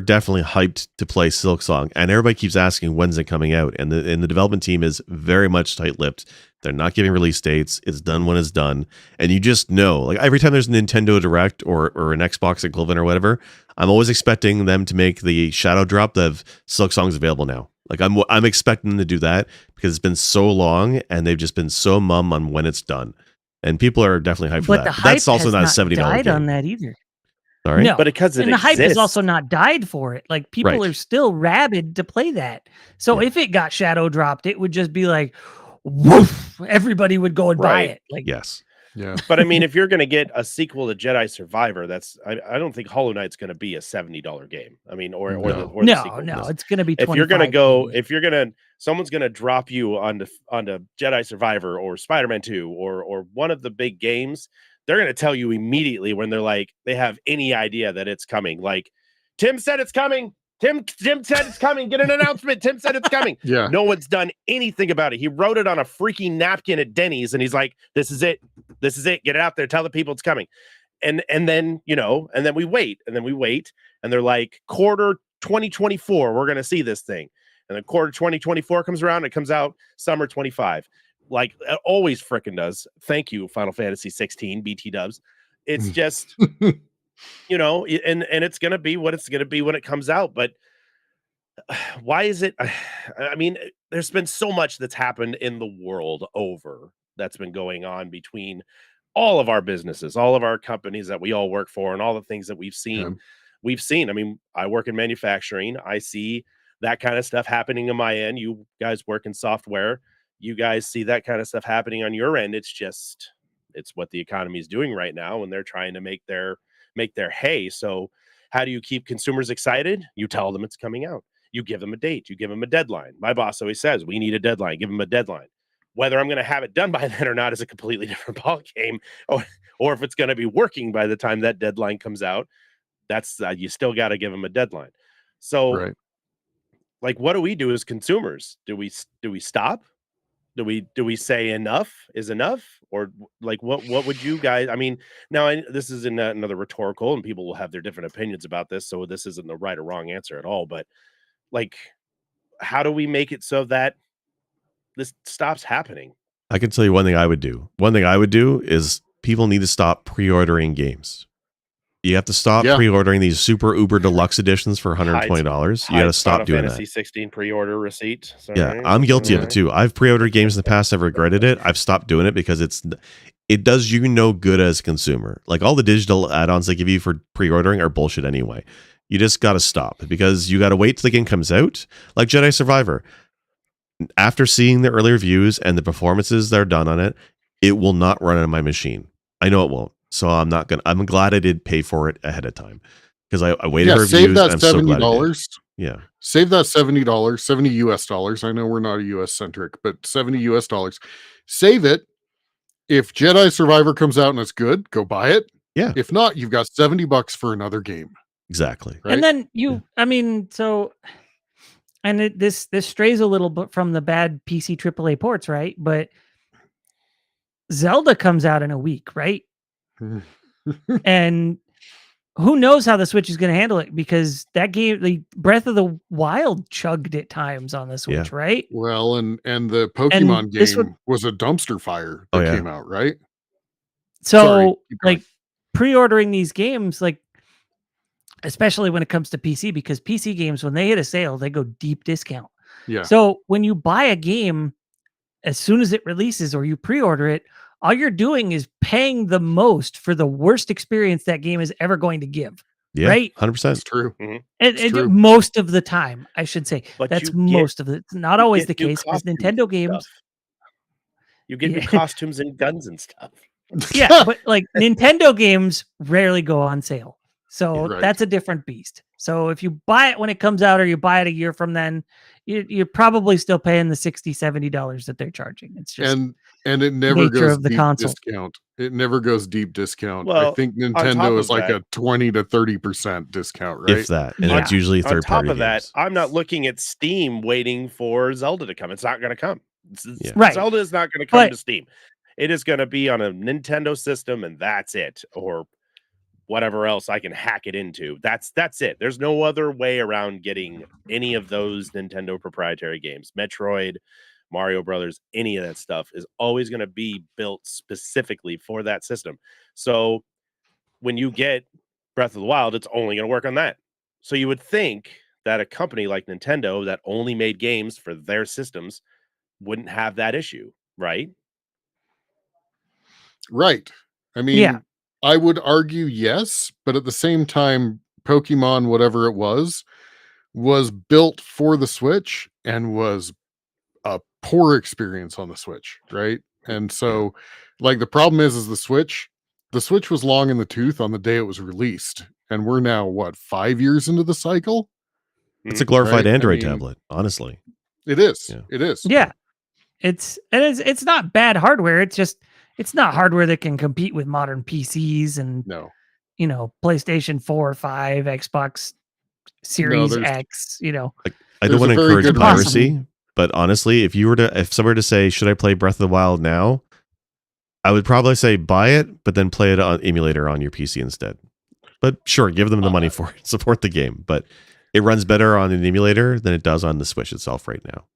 definitely hyped to play Silk Song, and everybody keeps asking when's it coming out, and the development team is very much tight-lipped. They're not giving release dates. It's done when it's done, and you just know, like every time there's a Nintendo Direct or an Xbox equivalent or whatever, I'm always expecting them to make the shadow drop of Silk Song's available now. Like I'm expecting them to do that because it's been so long, and they've just been so mum on when it's done. And people are definitely hyped for but that. the But that's hype also has not a not $70 died on game. that either. Sorry? No, But because it and the hype has also exists. not died for it. Like people Right. are still rabid to play that. So Yeah. if it got shadow dropped, it would just be like, woof! Everybody would go and buy Right. it. Like, Yes. Yeah. But I mean, if you're going to get a sequel to Jedi Survivor, I don't think Hollow Knight's going to be a $70 game. I mean, or the No. or the sequel. no, No. it's gonna be If 25. you're going to go, maybe. if you're going to, someone's going to drop you onto Jedi Survivor or Spider-Man 2 or one of the big games, they're going to tell you immediately when they're like they have any idea that it's coming. Like Tim said it's coming. Tim said it's coming. Get an announcement. Tim said it's coming. Yeah. No one's done anything about it. He wrote it on a freaking napkin at Denny's, and he's like, "This is it. This is it. Get it out there. Tell the people it's coming." And then and then we wait, and they're like, quarter 2024, we're gonna see this thing. And then quarter 2024 comes around, it comes out summer 25. Like it always freaking does. Thank you, Final Fantasy 16, BT dubs. It's just and it's gonna be what it's gonna be when it comes out. But why is it? I mean, there's been so much that's happened in the world over that's been going on between all of our businesses, all of our companies that we all work for, and all the things that we've seen. Yeah. We've seen. I mean, I work in manufacturing. I see that kind of stuff happening on my end. You guys work in software. You guys see that kind of stuff happening on your end. It's what the economy is doing right now, and they're trying to make their hay. So, how do you keep consumers excited? You tell them it's coming out. You give them a date. You give them a deadline. My boss always says, we need a deadline. Give them a deadline. Whether I'm going to have it done by then or not is a completely different ball game. Or if it's going to be working by the time that deadline comes out, that's you still got to give them a deadline. So, Right. like, what do we do as consumers? Do we stop? Do we say enough is enough? Or like, what would you guys? I mean, now this is another rhetorical, and people will have their different opinions about this. So this isn't the right or wrong answer at all. But like, how do we make it so that this stops happening? I can tell you one thing I would do. One thing I would do is people need to stop pre-ordering games. You have to stop pre-ordering these super uber deluxe editions for $120. You got to stop doing Fantasy that. 16 pre-order receipt. Sorry. Yeah, I'm guilty of it too. I've pre-ordered games in the past. I've regretted it. I've stopped doing it because it does you no good as a consumer. Like all the digital add-ons they give you for pre-ordering are bullshit anyway. You just got to stop because you got to wait till the game comes out. Like Jedi Survivor. After seeing the early reviews and the performances that are done on it, it will not run on my machine. I know it won't. So I'm glad I did pay for it ahead of time because I waited for reviews. Save that and I'm so glad I did. $70. Yeah. Save that $70, 70 US dollars. I know we're not a US centric, but 70 US dollars. Save it. If Jedi Survivor comes out and it's good, go buy it. Yeah. If not, you've got $70 for another game. Exactly. Right? And then I mean, so, and this strays a little bit from the bad PC AAA ports, right? But Zelda comes out in a week, right? And who knows how the Switch is going to handle it, because that game, the Breath of the Wild, chugged at times on the Switch, right? Well, and the Pokemon this game was a dumpster fire that came out, right? So, like, pre-ordering these games, like, especially when it comes to PC, because PC games, when they hit a sale, they go deep discount. Yeah. So when you buy a game, as soon as it releases or you pre-order it, all you're doing is paying the most for the worst experience that game is ever going to give. Yeah, right? 100%. That's true. And most of the time, I should say. But that's most of it. It's not always the case, because Nintendo games. You get new costumes and guns and stuff. Yeah, but like Nintendo games rarely go on sale. So that's a different beast. So if you buy it when it comes out, or you buy it a year from then, you're probably still paying the $60, $70 that they're charging. It's just and it never goes of the deep console. discount. It never goes deep discount. Well, I think Nintendo is like a 20 to 30% discount, right? If that, and it's usually third party. On top of that, I'm not looking at Steam waiting for Zelda to come. It's not going to come. Zelda is not going to come to Steam. It is going to be on a Nintendo system, and that's it, or whatever else I can hack it into. That's it. There's no other way around getting any of those Nintendo proprietary games. Metroid, Mario Brothers, any of that stuff is always going to be built specifically for that system. So when you get Breath of the Wild, it's only going to work on that. So you would think that a company like Nintendo that only made games for their systems wouldn't have that issue, right? Right. I mean, I would argue yes, but at the same time, Pokemon, whatever it was built for the Switch and was a poor experience on the Switch, right? And so, like, the problem is the Switch was long in the tooth on the day it was released, and we're now what, 5 years into the cycle? It's a glorified Android tablet, honestly. It is. Yeah. It is. Yeah. It's not bad hardware. It's just it's not hardware that can compete with modern PCs and PlayStation 4, 5, Xbox Series X, Like, I don't want to encourage piracy, but honestly, if somebody were to say, should I play Breath of the Wild now? I would probably say buy it, but then play it on emulator on your PC instead. But sure, give them the money for it, support the game, but it runs better on an emulator than it does on the Switch itself right now.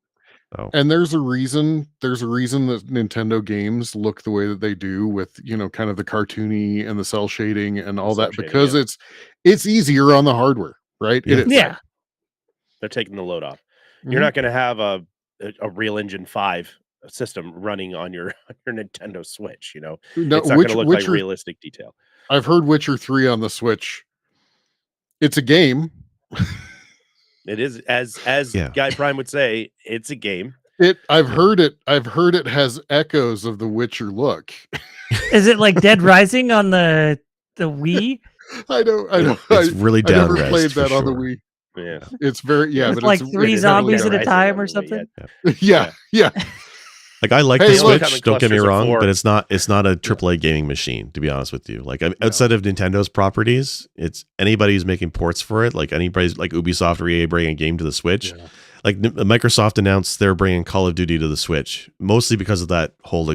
So. And there's a reason that Nintendo games look the way that they do, with kind of the cartoony and the cell shading and all that, because it's easier on the hardware, right? Yeah. It is. Yeah. They're taking the load off. You're not going to have a Real Engine 5 system running on your Nintendo Switch, No, it's not going to look like realistic detail. I've heard Witcher 3 on the Switch. It's a game. It is, as Guy Prime would say, it's a game. I've heard it has echoes of the Witcher look. Is it like Dead Rising on the Wii? I know. It's really down. I never played that on the Wii. Yeah, it's very but like 3 zombies at a time or something. Yeah. Like, I like the Switch, don't get me wrong, but it's not a AAA gaming machine, to be honest with you. Like, outside of Nintendo's properties, it's anybody who's making ports for it. Like, anybody's like Ubisoft or EA bringing a game to the Switch. Yeah. Like, Microsoft announced they're bringing Call of Duty to the Switch, mostly because of that whole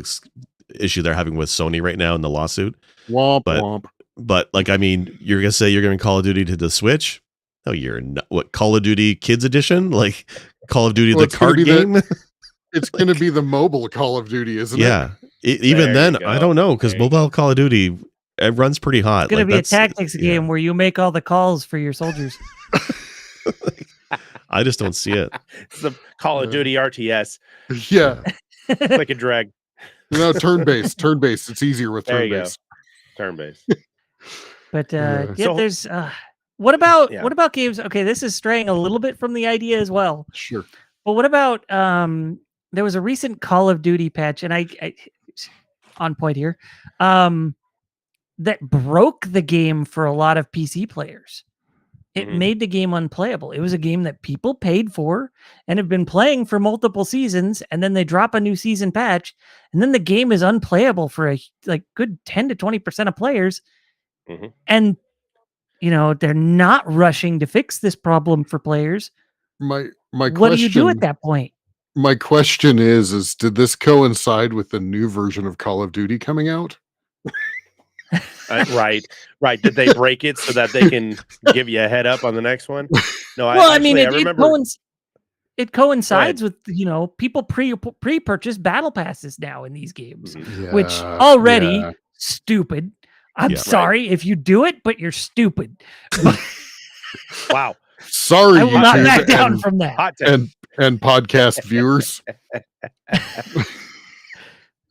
issue they're having with Sony right now in the lawsuit. Womp. But like, I mean, you're gonna say you're giving Call of Duty to the Switch? No, you're not. What, Call of Duty Kids Edition? Like Call of Duty the card game? It's going to be the mobile Call of Duty, isn't it? Yeah. Even then, I don't know, because mobile Call of Duty, it runs pretty hot. It's going to be a tactics game where you make all the calls for your soldiers. I just don't see it. It's the Call of Duty RTS. Yeah. Like a drag. No, turn-based. It's easier with turn-based. Turn-based. But there's what about games? Okay, this is straying a little bit from the idea as well. Sure. But what about there was a recent Call of Duty patch, and I on point here, that broke the game for a lot of PC players. It made the game unplayable. It was a game that people paid for and have been playing for multiple seasons, and then they drop a new season patch, and then the game is unplayable for a good 10 to 20% of players. And they're not rushing to fix this problem for players. My what question, do you do at that point? my question is did this coincide with the new version of Call of Duty coming out? Right. Did they break it so that they can give you a head up on the next one? No, Well, I mean, I remember. It coincides with, people pre-purchase battle passes now in these games, which already stupid. I'm sorry if you do it, but you're stupid. Wow. Sorry, I will not YouTube back down from that. Hot take. and podcast viewers.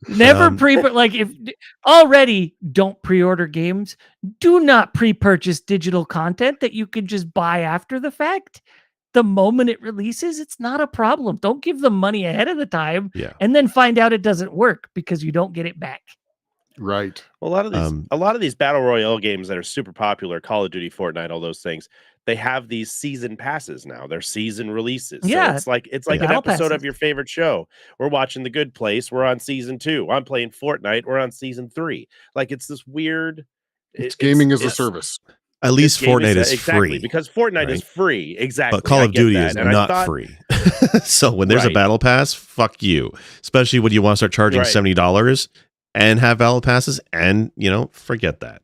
Never if already don't pre-order games. Do not pre-purchase digital content that you can just buy after the fact. The moment it releases, it's not a problem. Don't give them money ahead of the time and then find out it doesn't work because you don't get it back. Right. Well, a lot of these battle royale games that are super popular, Call of Duty, Fortnite, all those things, they have these season passes now. They're season releases. Yeah, so it's like an episode of your favorite show. We're watching The Good Place. We're on season 2. I'm playing Fortnite. We're on season 3. Like it's this weird. It's gaming as a service. At least Fortnite is free because Fortnite is free. Exactly. But Call of Duty is not free. So when there's a battle pass, fuck you. Especially when you want to start charging $70 and have battle passes, and forget that.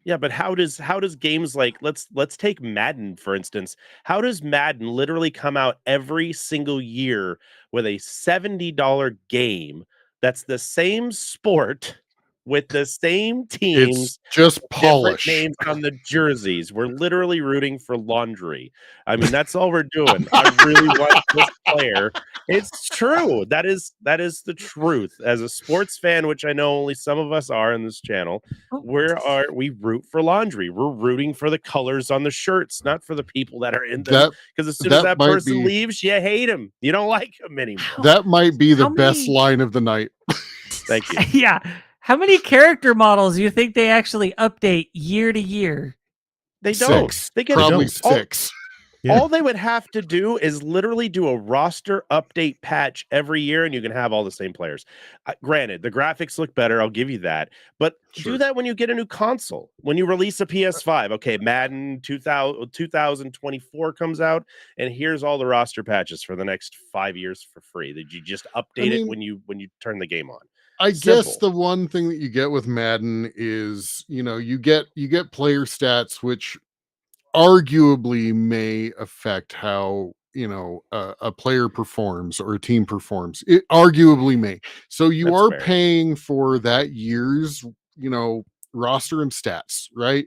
Yeah, but how does games like let's take Madden for instance. How does Madden literally come out every single year with a $70 game that's the same sport with the same teams? It's just polish. Names on the jerseys. We're literally rooting for laundry. I mean, that's all we're doing. I really want this player. It's true. That is the truth. As a sports fan, which I know only some of us are in this channel, we root for laundry. We're rooting for the colors on the shirts, not for the people that are in them. Because as soon as that person leaves, you hate him. You don't like him anymore. That might be the best line of the night. Thank you. Yeah. How many character models do you think they actually update year to year? They don't. 6. They get probably 6. All they would have to do is literally do a roster update patch every year, and you can have all the same players. Granted, the graphics look better. I'll give you that. But do that when you get a new console. When you release a PS5, okay, Madden 2024 comes out, and here's all the roster patches for the next 5 years for free. That you just update it when you turn the game on. I guess the one thing that you get with Madden is, you get player stats, which arguably may affect how, a player performs or a team performs. It arguably may. So you are paying for that year's, roster and stats, right?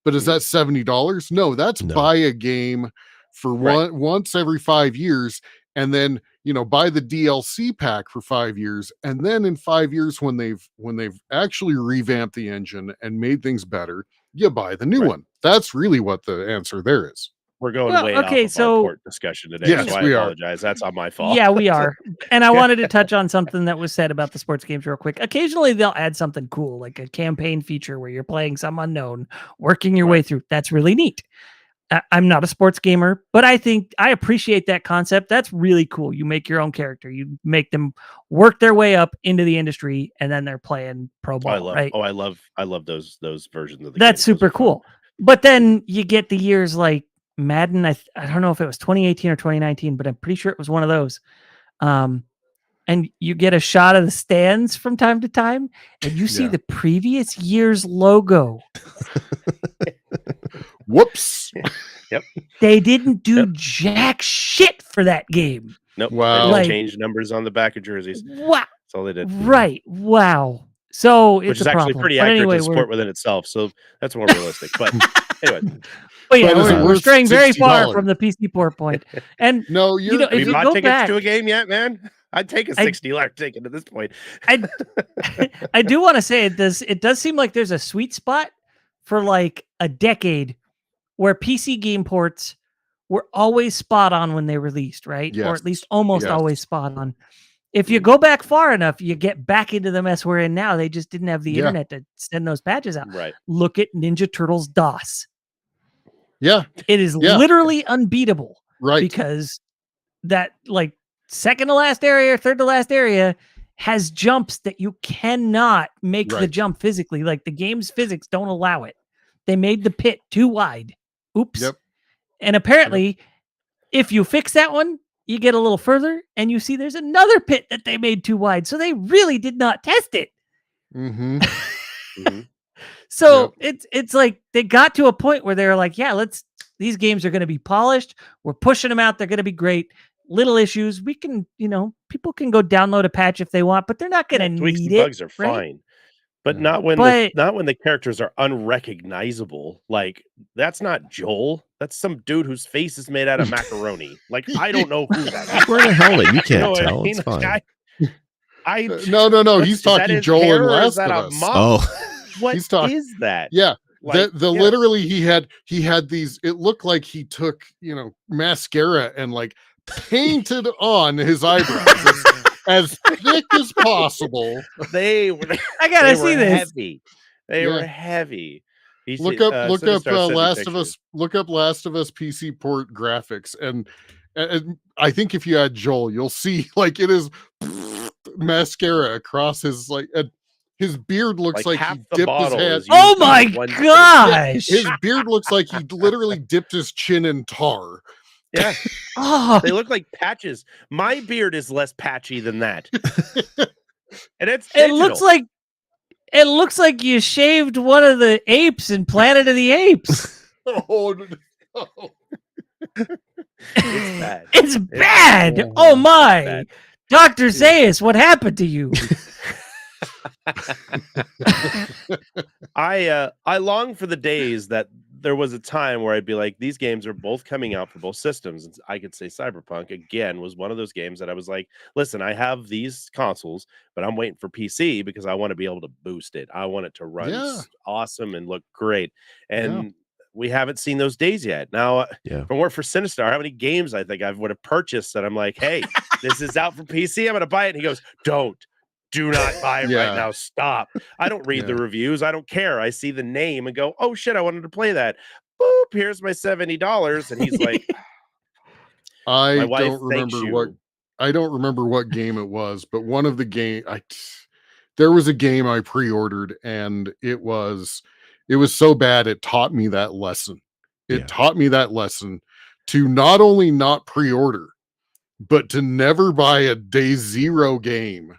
But is that $70? No, that's buy a game for once every 5 years. And then, buy the DLC pack for 5 years. And then in 5 years, when they've actually revamped the engine and made things better, you buy the new one. That's really what the answer there is. We're going way off of our port discussion today. Yes, so I apologize. That's on my fault. Yeah, we are. And I wanted to touch on something that was said about the sports games real quick. Occasionally they'll add something cool, like a campaign feature where you're playing some unknown, working your way through. That's really neat. I'm not a sports gamer, but I think I appreciate that concept. That's really cool. You make your own character. You make them work their way up into the industry, and then they're playing pro ball. I love those versions of the That's super cool. But then you get the years like Madden. I don't know if it was 2018 or 2019, but I'm pretty sure it was one of those. And you get a shot of the stands from time to time, and you see the previous year's logo. Whoops. Yep. They didn't do jack shit for that game. Nope. Wow. They just changed numbers on the back of jerseys. Wow. That's all they did. Right. Wow. So it's which is actually pretty accurate to the sport within itself. So that's more realistic. But anyway. But yeah, we're straying very far from the PC port point. And no, have you bought tickets to a game yet, man? I'd take a $60 ticket at this point. I do want to say it does seem like there's a sweet spot for like a decade where PC game ports were always spot on when they released, right? Yes. Or at least almost always spot on. If you go back far enough, you get back into the mess we're in now. They just didn't have the internet to send those patches out. Right. Look at Ninja Turtles DOS. Yeah. It is literally unbeatable. Right. Because that like second to last area or third to last area has jumps that you cannot make the jump physically. Like the game's physics don't allow it. They made the pit too wide. Oops. Yep. And apparently, if you fix that one, you get a little further and you see there's another pit that they made too wide. So they really did not test it. Mm-hmm. Mhm. So it's like they got to a point where they're like, yeah, these games are going to be polished. We're pushing them out. They're going to be great. Little issues. We can, people can go download a patch if they want, but they're not going to Tweaks need and bugs it. are Right? fine. But Yeah. not when But- the characters are unrecognizable. Like, that's not Joel. That's some dude whose face is made out of macaroni. Like, I don't know who that is. Wearing a helmet, you can't know what I tell. mean? It's Like, fine. No. He's is that talking his Joel hair and or is Last that of a Us. mop? Oh, What He's talking- is that? Yeah. Like, literally he had these, it looked like he took, mascara and like painted on his eyebrows as thick as possible. They were I gotta they see were this. heavy. They were heavy. Look up Sinistar sent me Last of pictures. Us. Look up Last of Us PC port graphics, and I think if you add Joel, you'll see like it is mascara across his and his beard looks like half he the dipped his bottle head. is Oh used on my one thing. gosh! His beard looks like he literally dipped his chin in tar. Yeah, Oh, they look like patches. My beard is less patchy than that, and it's it digital. looks like you shaved one of the apes in Planet of the Apes. Oh no. It's bad. It's bad. Oh my. bad. Dr. Zaius, what happened to you? I long for the days that there was a time where I'd be like, these games are both coming out for both systems. And I could say Cyberpunk again was one of those games that I was like, listen, I have these consoles, but I'm waiting for PC because I want to be able to boost it. I want it to run awesome and look great. And we haven't seen those days yet. Now, from work for Sinistar, how many games I think I would have purchased that I'm like, hey, this is out for PC. I'm going to buy it. And he goes, do not buy it right now. Stop. I don't read the reviews. I don't care. I see the name and go, oh shit, I wanted to play that. Boop, here's my $70. And he's like, I wife don't remember thanks I don't remember what game it was, but one of the there was a game I pre-ordered and it was so bad it taught me that lesson. It taught me that lesson to not only not pre-order, but to never buy a day zero game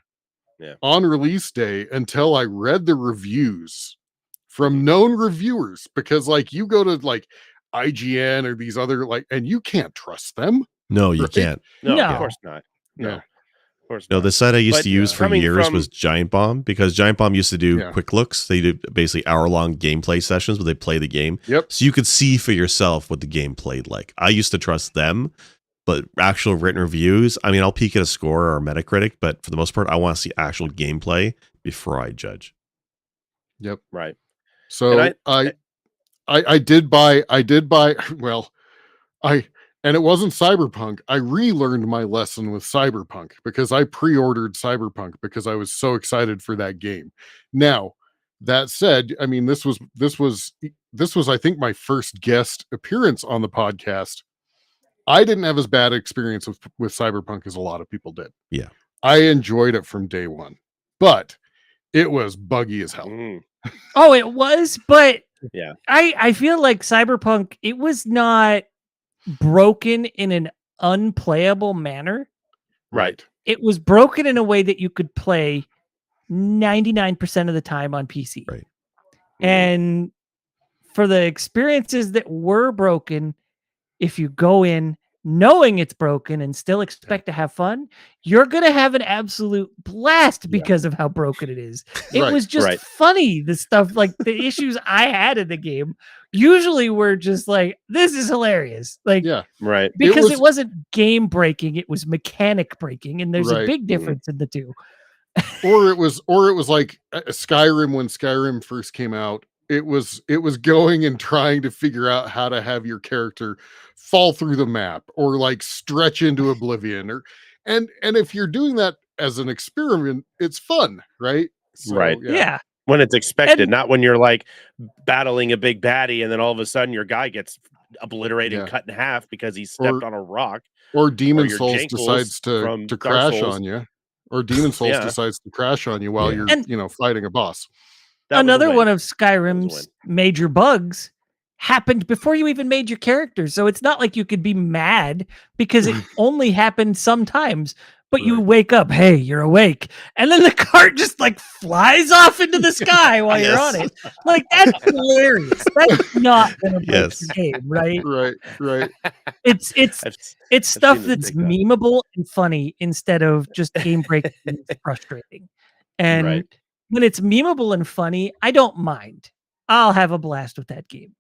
on release day until I read the reviews from known reviewers, because like you go to like IGN or these other and you can't trust them. No, you can't. No, of course not. No. Of course no, not. the site I used to use for years was Giant Bomb, because Giant Bomb used to do quick looks. They did basically hour-long gameplay sessions where they play the game. Yep. So you could see for yourself what the game played like. I used to trust them, but actual written reviews, I mean, I'll peek at a score or a Metacritic, but for the most part, I want to see actual gameplay before I judge. Yep. Right. So I did buy and it wasn't Cyberpunk. I relearned my lesson with Cyberpunk because I pre-ordered Cyberpunk because I was so excited for that game. Now, that said, I mean, this was I think my first guest appearance on the podcast. I didn't have as bad experience with Cyberpunk as a lot of people did. Yeah. I enjoyed it from day one, but it was buggy as hell. Oh, it was, but yeah, I feel like Cyberpunk, it was not broken in an unplayable manner. Right. It was broken in a way that you could play 99% of the time on PC. Right. And for the experiences that were broken, if you go in knowing it's broken and still expect to have fun, you're going to have an absolute blast because of how broken it is. It was just funny. The stuff, like the issues I had in the game usually were just like, this is hilarious. Like, because it wasn't game breaking, it was mechanic breaking. And there's a big difference in the two. or it was like Skyrim, when Skyrim first came out. It was going and trying to figure out how to have your character fall through the map or like stretch into oblivion, and if you're doing that as an experiment, it's fun, right? So, when it's expected, not when you're like battling a big baddie and then all of a sudden your guy gets obliterated and cut in half because he stepped on a rock, or Demon Souls decides to crash on you, or Demon Souls decides to crash on you while you're fighting a boss. Another one of Skyrim's major bugs happened before you even made your characters. So it's not like you could be mad because it only happened sometimes. But you wake up, hey, you're awake. And then the cart just like flies off into the sky while you're on it. Like, that's hilarious. That's not going to break the game, right? Right. It's stuff that's memeable and funny instead of just game breaking and frustrating. And when it's memeable and funny, I don't mind. I'll have a blast with that game.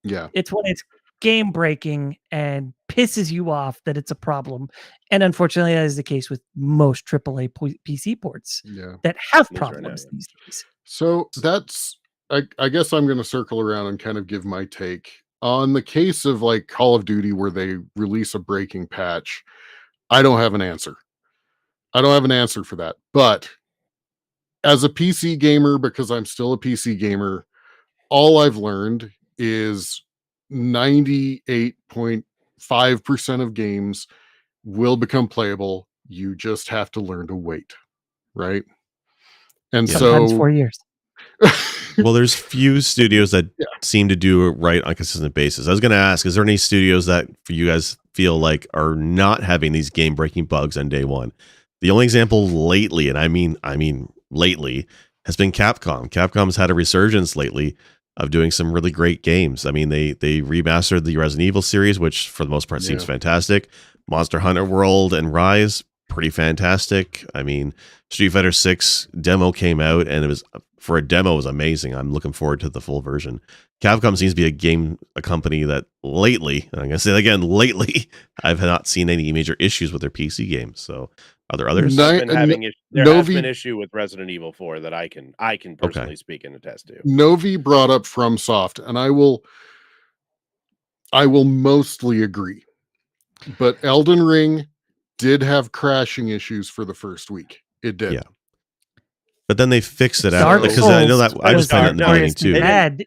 Yeah. It's when it's game breaking and pisses you off that it's a problem. And unfortunately, that is the case with most AAA PC ports that have problems these days. So that's, I guess I'm going to circle around and kind of give my take on the case of like Call of Duty where they release a breaking patch. I don't have an answer. I don't have an answer for that. But as a PC gamer, because I'm still a PC gamer, all I've learned is 98.5% of games will become playable. You just have to learn to wait, right? And sometimes 4 years. Well, there's few studios that seem to do it right on a consistent basis. I was going to ask, is there any studios that for you guys feel like are not having these game-breaking bugs on day one? The only example lately, and I mean lately, has been Capcom. Capcom's had a resurgence lately of doing some really great games. I mean, they remastered the Resident Evil series, which for the most part seems fantastic. Monster Hunter World and Rise, pretty fantastic. I mean, Street Fighter 6 demo came out, and it was, for a demo, it was amazing. I'm looking forward to the full version. Capcom seems to be a company that lately, and I'm going to say it again, lately, I've not seen any major issues with their PC games. So are there others? There has been issue with Resident Evil 4 that I can personally speak and attest to. Novi brought up FromSoft, and I will mostly agree. But Elden Ring did have crashing issues for the first week. It did. Yeah. But then they fixed it out because I know that I was playing it in the beginning too. It had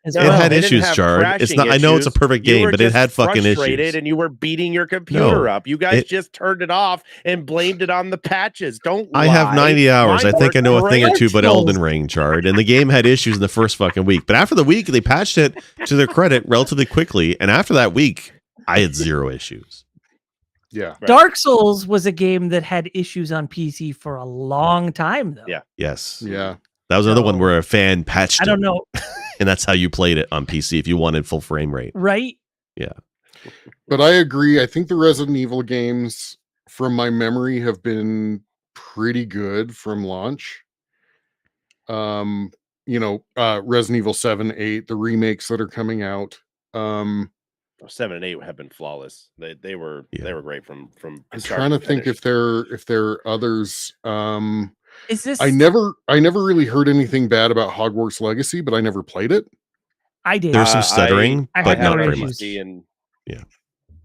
issues, Chard. It's not. I know it's a perfect game, but it had fucking issues. And you were beating your computer up. You guys just turned it off and blamed it on the patches. Don't lie. I have 90 hours. I think I know a thing or two about Elden Ring, Chard. And the game had issues in the first fucking week. But after the week, they patched it to their credit relatively quickly. And after that week, I had zero issues. Yeah. Right. Dark Souls was a game that had issues on PC for a long time, though. Yeah. Yes. Yeah. That was another one where a fan patched it. I don't know. And that's how you played it on PC if you wanted full frame rate. Right? Yeah. But I agree. I think the Resident Evil games, from my memory, have been pretty good from launch. Resident Evil 7, 8, the remakes that are coming out. 7 and 8 have been flawless. They were great from I'm trying to think if there are others. Is this I never really heard anything bad about Hogwarts Legacy, but I never played it. I did. There's some stuttering, but not very much.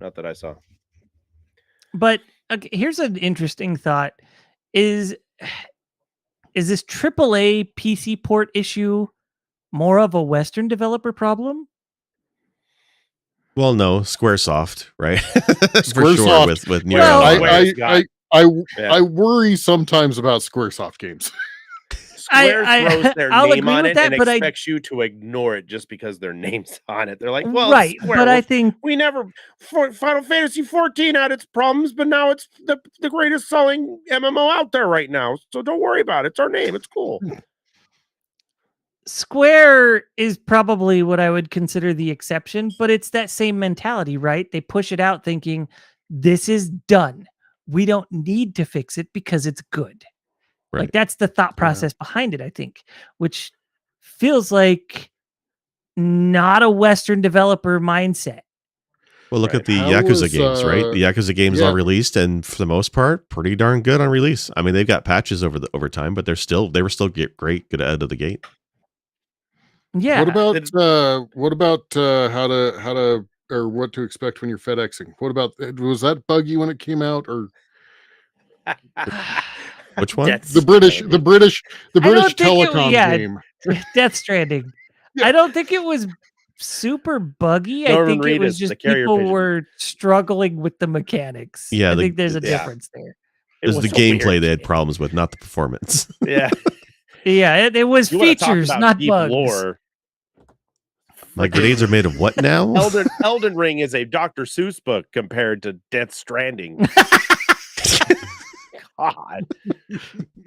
Not that I saw. But here's an interesting thought: is this AAA PC port issue more of a Western developer problem? Well, no, SquareSoft, right? SquareSoft sure with New I worry sometimes about SquareSoft games. Square throws their name on it and expects you to ignore it just because their name's on it. They're like, well, right, Square, but I think Final Fantasy 14 had its problems, but now it's the greatest selling MMO out there right now. So don't worry about it. It's our name. It's cool. Square is probably what I would consider the exception, but it's that same mentality, right? They push it out thinking this is done. We don't need to fix it because it's good. Right. Like that's the thought process behind it, I think, which feels like not a Western developer mindset. Well, look at the Yakuza games, right? The Yakuza games are released, and for the most part, pretty darn good on release. I mean, they've got patches over time, but they were still great, good out of the gate. Yeah. What about how to or what to expect when you're FedExing? What about, was that buggy when it came out, or which one? The British telecom game. Death Stranding. Yeah. I don't think it was super buggy. I think it was just people were struggling with the mechanics. Yeah, I think there's a difference there. It was the gameplay they had problems with, not the performance. Yeah. Yeah, it was features, not bugs. Lore. My grenades are made of what now? Elden Ring is a Dr. Seuss book compared to Death Stranding. God,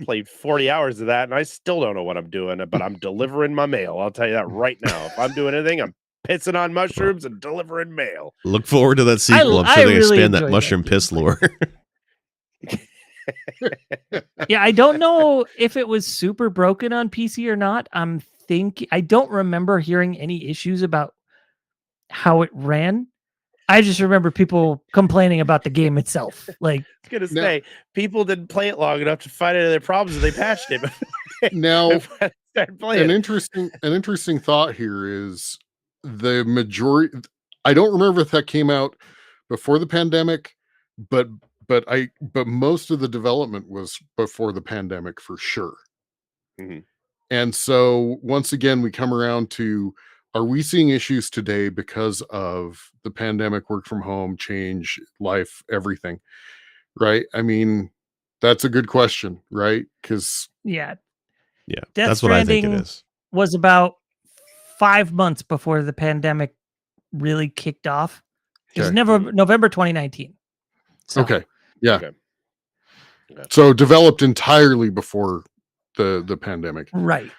played 40 hours of that, and I still don't know what I'm doing, but I'm delivering my mail. I'll tell you that right now. If I'm doing anything, I'm pissing on mushrooms and delivering mail. Look forward to that sequel. I'm sure they really expand that enjoyed mushroom that piss lore. Yeah, I don't know if it was super broken on PC or not. I don't remember hearing any issues about how it ran. I just remember people complaining about the game itself. Like, I was gonna say, people didn't play it long enough to find any of their problems, and they patched it. Now, started playing. An interesting thought here is the majority. I don't remember if that came out before the pandemic, but most of the development was before the pandemic for sure. Mhm. And so once again, we come around to: are we seeing issues today because of the pandemic, work from home, change, life, everything? Right? I mean, that's a good question, right? Because yeah, Yeah, Death that's what I think it Stranding is. was about 5 months before the pandemic really kicked off. It was Okay. November 2019. So, okay, yeah. Okay. So developed entirely before the pandemic. right.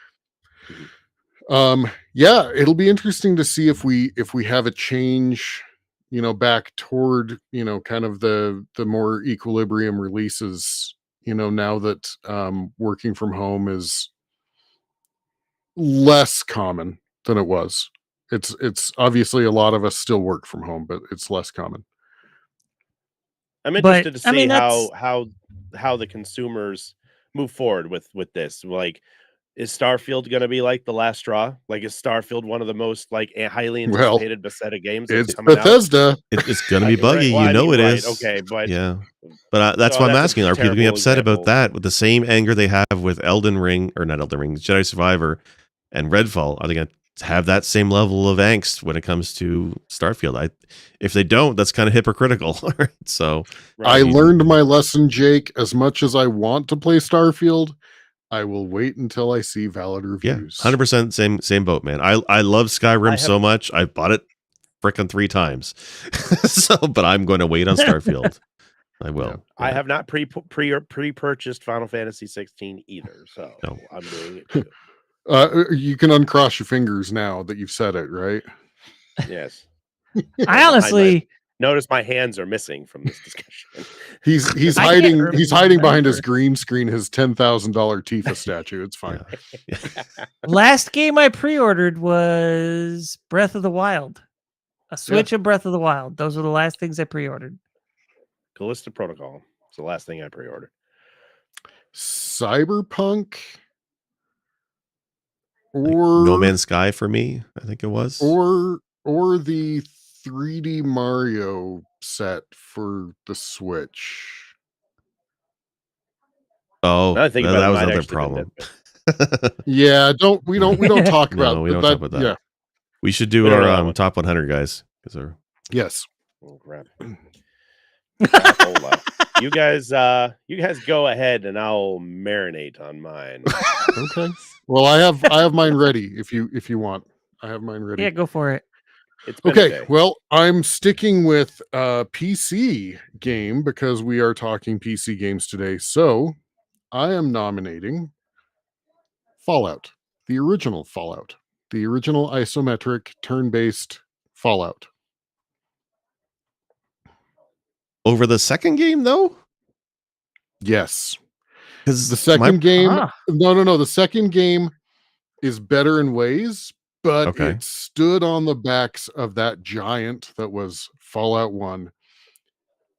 Yeah, it'll be interesting to see if we have a change, back toward, kind of the more equilibrium releases, now that working from home is less common than it was. It's obviously a lot of us still work from home, but it's less common. I'm interested to I see mean, how the consumers move forward with this. Like, is Starfield going to be like the last straw? Like, is Starfield one of the most highly Well, anticipated Bethesda games that's it's coming out? Bethesda. It's going to be buggy. Well, it is. Okay, but Yeah. But that's so why I'm that's a asking. Are people being terrible upset about example. that with the same anger they have with Elden Ring, or not Elden Ring, Jedi Survivor and Redfall? Are they going to have that same level of angst when it comes to Starfield? If they don't, that's kind of hypocritical. Right? So I learned my lesson, Jake. As much as I want to play Starfield, I will wait until I see valid reviews. 100% same boat, man. I love Skyrim so much. I bought it frickin' 3 times. But I'm going to wait on Starfield. I will. Yeah. I have not pre-purchased Final Fantasy 16 either, so No. I'm doing it too. You can uncross your fingers now that you've said it, right? Yes. I honestly notice my hands are missing from this discussion. He's I can't hiding. He's remember. hiding behind his green screen, his $10,000 Tifa statue. It's fine. Yeah. last game I pre-ordered was Breath of the Wild. A Switch of Breath of the Wild. Those were the last things I pre-ordered. Callisto Protocol. It's the last thing I pre-ordered. Cyberpunk, Like or No Man's Sky for me, I think it was. or the 3D Mario set for the Switch. Oh, Now I think that about it, was might another actually been problem. Yeah, we don't talk No, about we don't that. talk about that. Yeah. We should do We don't know that our one. top 100 guys. Yes. Oh crap. Crapola. You guys go ahead and I'll marinate on mine. Okay. Well, I have mine ready if you want. I have mine ready. Yeah, go for it. It's been a Okay, day. well, I'm sticking with PC game because we are talking PC games today. So I am nominating Fallout, the original Fallout, the original isometric turn-based Fallout. Over the second game, though? Yes. Because The second game, Ah. no. The second game is better in ways, but Okay. it stood on the backs of that giant that was Fallout 1.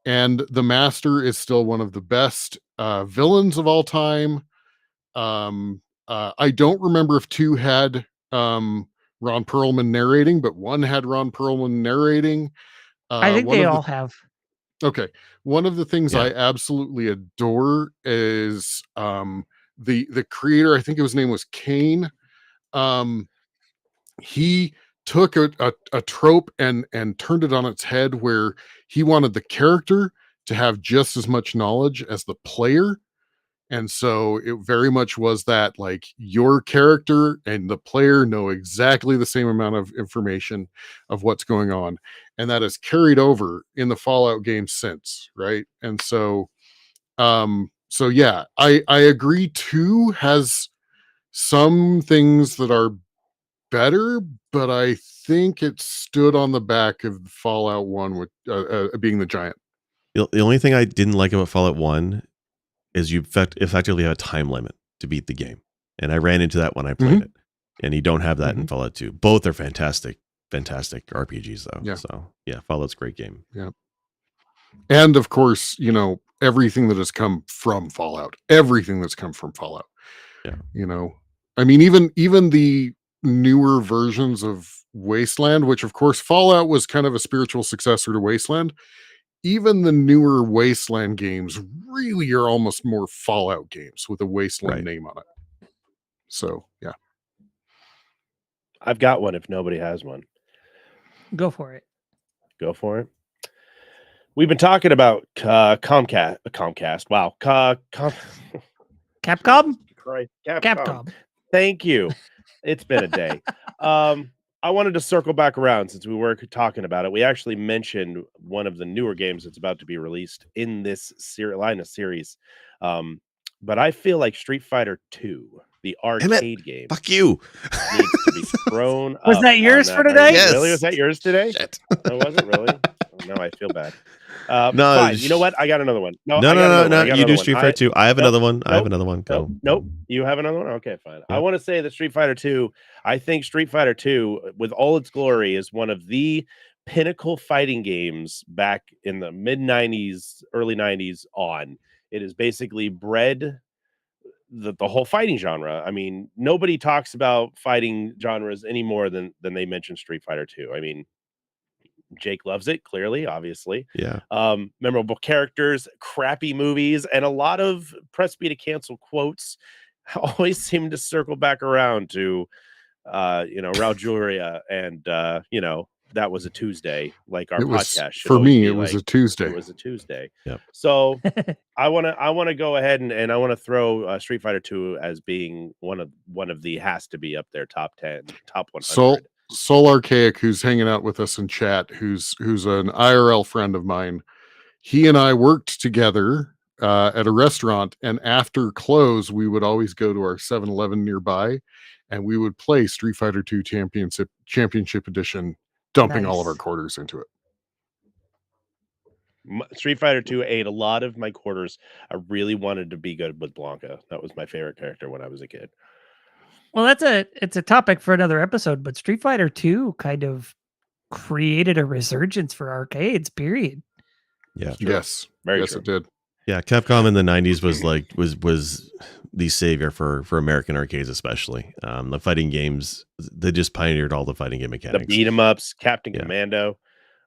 And the Master is still one of the best villains of all time. I don't remember if 2 had Ron Perlman narrating, but 1 had Ron Perlman narrating. I think they all have. Okay. One of the things Yeah. I absolutely adore is the creator, I think his name was Kane. He took a trope and turned it on its head, where he wanted the character to have just as much knowledge as the player. And so it very much was that, like, your character and the player know exactly the same amount of information of what's going on. And that has carried over in the Fallout games since, right? And so yeah, I agree 2 has some things that are better, but I think it stood on the back of Fallout 1 with being the giant. The only thing I didn't like about Fallout 1 is you effectively have a time limit to beat the game. And I ran into that when I played it. And you don't have that in Fallout 2. Both are fantastic RPGs though. Yeah. So yeah, Fallout's a great game. Yeah. And of course, you know, everything that has come from Fallout. Everything that's come from Fallout. Yeah. You know, I mean, even the newer versions of Wasteland, which of course Fallout was kind of a spiritual successor to Wasteland. Even the newer Wasteland games really are almost more Fallout games with a Wasteland name on it. So, yeah. I've got one if nobody has one. Go for it. Go for it. We've been talking about Comcast. Wow. Capcom? Christ. Capcom. Thank you. It's been a day. I wanted to circle back around since we were talking about it. We actually mentioned one of the newer games that's about to be released in this line of series. But I feel like Street Fighter 2, the arcade game, fuck you, needs to be thrown. Was that yours for today? Yes. Really? Was that yours today? Shit. No, was it really? No, I feel bad. No, fine. You know what? I got another one. No. You do Street Fighter 2. I have another one. I have another one. Go. Nope. You have another one? Okay, fine. Yeah. I want to say that Street Fighter 2, I think Street Fighter 2, with all its glory, is one of the pinnacle fighting games back in the mid-90s, early 90s on. It is basically bred the whole fighting genre. I mean, nobody talks about fighting genres any more than they mention Street Fighter 2. I mean, Jake loves it, clearly, obviously. Yeah. Memorable characters, crappy movies, and a lot of press me to cancel quotes always seem to circle back around to Raul Julia and that was a Tuesday, like our podcast should for me, be it was a Tuesday. It was a Tuesday. Yep. So I wanna go ahead and I want to throw Street Fighter 2 as being one of the has to be up there top 10, top 100. Soul Archaic, who's hanging out with us in chat, who's an IRL friend of mine. He and I worked together at a restaurant, and after close, we would always go to our 7-Eleven nearby, and we would play Street Fighter 2 Championship Edition, dumping all of our quarters into it. Street Fighter 2 ate a lot of my quarters. I really wanted to be good with Blanca. That was my favorite character when I was a kid. Well, it's a topic for another episode, but Street Fighter 2 kind of created a resurgence for arcades, period. Yeah. Yes. Very yes, true. it did. Yeah, Capcom in the 90s was the savior for American arcades, especially. The fighting games, they just pioneered all the fighting game mechanics. The beat 'em ups, Captain Commando.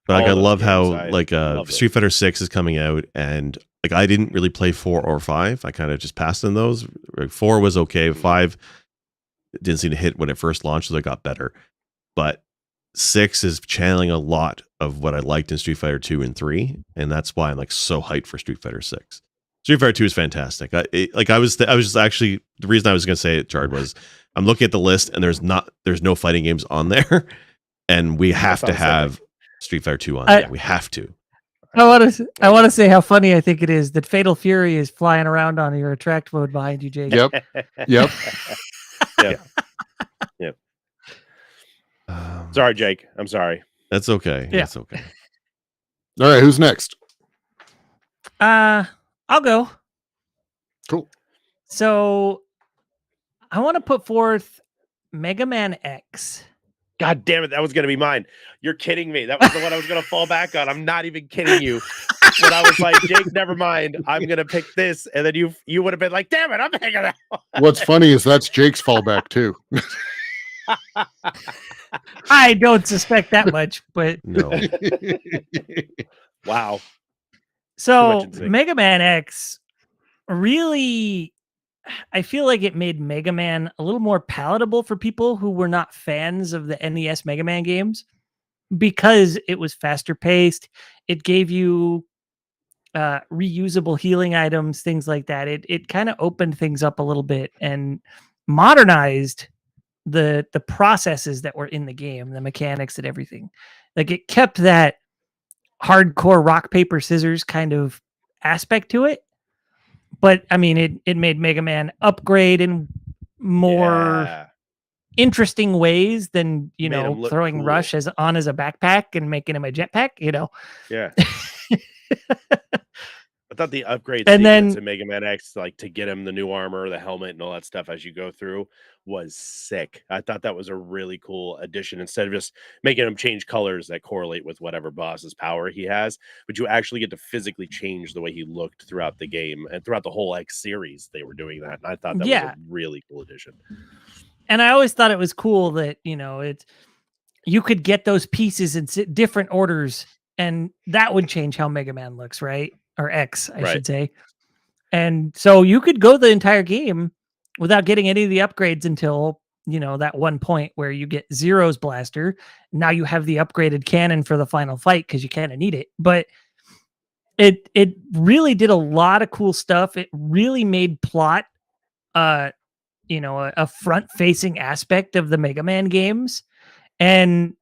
But like, I love how Street Fighter 6 is coming out, and like I didn't really play 4 or 5. I kind of just passed in those. Like, 4 was okay. 5 didn't seem to hit when it first launched, so it got better. But 6 is channeling a lot of what I liked in Street Fighter 2 and 3, and that's why I'm like so hyped for Street Fighter 6. Street Fighter 2 is fantastic. I was just actually, the reason I was going to say it, Chard, was I'm looking at the list and there's no fighting games on there, and we have to have Street Fighter 2 on there. We have to. I want to say how funny I think it is that Fatal Fury is flying around on your attract mode behind you, Jake. Yep. Yep. Sorry, Jake. I'm sorry. That's okay. Yeah. That's okay. All right, who's next? I'll go. Cool. So I want to put forth Mega Man X. God damn it, that was going to be mine. You're kidding me. That was the one I was going to fall back on. I'm not even kidding you. When I was like, Jake, never mind. I'm going to pick this. And then you would have been like, damn it, I'm picking that one. What's funny is that's Jake's fallback too. I don't suspect that much, but No. Wow. So Mega Man X really, I feel like it made Mega Man a little more palatable for people who were not fans of the NES Mega Man games, because it was faster paced. It gave you reusable healing items, things like that. It kind of opened things up a little bit and modernized the processes that were in the game, the mechanics and everything. Like it kept that hardcore rock paper scissors kind of aspect to it, but I mean it made Mega Man upgrade in more interesting ways than throwing cool. Rush as a backpack and making him a jetpack. Yeah. I thought the upgrade And sequence then- in Mega Man X, like to get him the new armor, the helmet, and all that stuff as you go through, was sick. I thought that was a really cool addition. Instead of just making him change colors that correlate with whatever boss's power he has, but you actually get to physically change the way he looked throughout the game and throughout the whole X series. They were doing that, and I thought that was a really cool addition. And I always thought it was cool that you could get those pieces in different orders, and that would change how Mega Man looks, right? Or X, I should say. And so you could go the entire game without getting any of the upgrades until, that one point where you get Zero's blaster. Now you have the upgraded cannon for the final fight because you kind of need it. But it really did a lot of cool stuff. It really made plot, a front-facing aspect of the Mega Man games. And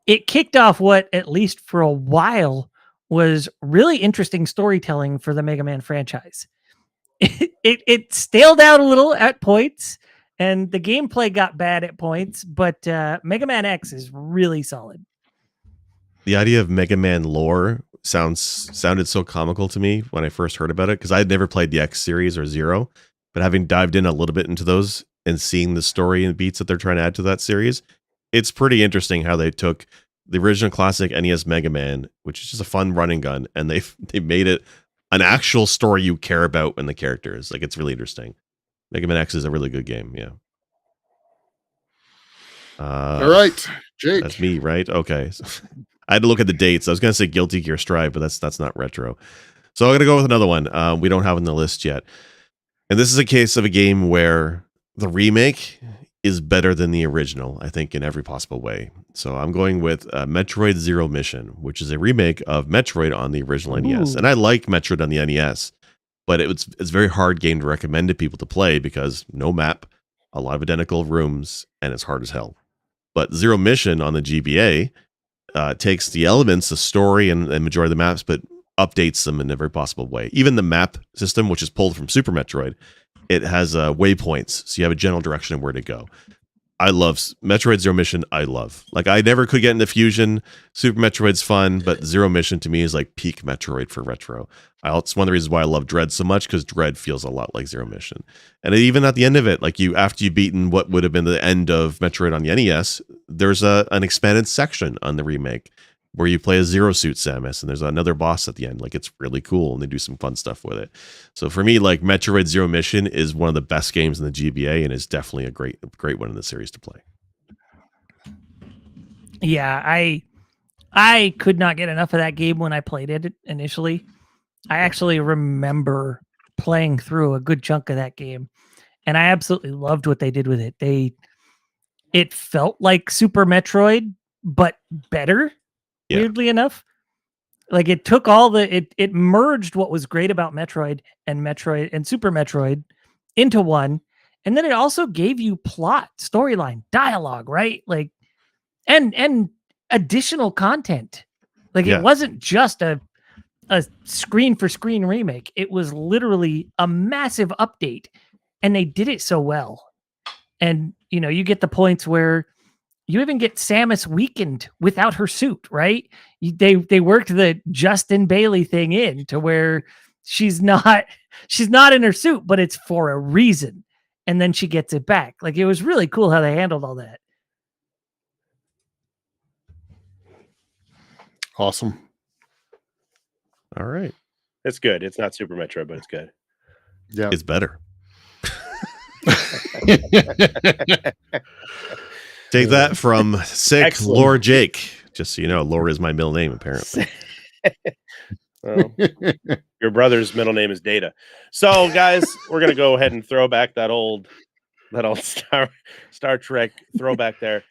it kicked off what, at least for a while, was really interesting storytelling for the Mega Man franchise. It staled out a little at points, and the gameplay got bad at points, but Mega Man X is really solid. The idea of Mega Man lore sounded so comical to me when I first heard about it, because I had never played the X series or Zero, but having dived in a little bit into those and seeing the story and beats that they're trying to add to that series, it's pretty interesting how they took the original classic NES Mega Man, which is just a fun running gun, and they made it an actual story you care about and the characters. Like, it's really interesting. Mega Man X is a really good game. Yeah. All right, Jake. That's me, right? Okay. So, I had to look at the dates. I was going to say Guilty Gear Strive, but that's not retro. So I'm going to go with another one we don't have on the list yet. And this is a case of a game where the remake is better than the original, I think, in every possible way. So I'm going with Metroid Zero Mission, which is a remake of Metroid on the original NES. And I like Metroid on the NES, but it's a very hard game to recommend to people to play because no map, a lot of identical rooms, and it's hard as hell. But Zero Mission on the GBA takes the elements, the story, and majority of the maps, but updates them in every possible way. Even the map system, which is pulled from Super Metroid, it has waypoints, so you have a general direction of where to go. I love Metroid Zero Mission. I love. Like, I never could get into Fusion. Super Metroid's fun, but Zero Mission to me is like peak Metroid for retro. It's one of the reasons why I love Dread so much, because Dread feels a lot like Zero Mission. And even at the end of it, like after you've beaten what would have been the end of Metroid on the NES, there's an expanded section on the remake where you play a Zero Suit Samus, and there's another boss at the end. Like, it's really cool, and they do some fun stuff with it. So for me, like, Metroid Zero Mission is one of the best games in the GBA, and is definitely a great one in the series to play. Yeah, I could not get enough of that game when I played it initially. I actually remember playing through a good chunk of that game, and I absolutely loved what they did with it. It felt like Super Metroid, but better. Yeah. Weirdly enough, like it took it merged what was great about Metroid and Super Metroid into one, and then it also gave you plot, storyline, dialogue, right? Like, and additional content. Like, it wasn't just a screen for screen remake. It was literally a massive update, and they did it so well. And you get the points where you even get Samus weakened without her suit, right? They worked the Justin Bailey thing in to where she's not in her suit, but it's for a reason. And then she gets it back. Like, it was really cool how they handled all that. Awesome. All right. It's good. It's not Super Metroid, but it's good. Yeah. It's better. Take that from sick Excellent. Lore Jake. Just so you know, Lore is my middle name, apparently. Well, your brother's middle name is Data. So, guys, we're gonna go ahead and throw back that old Star Trek throwback there.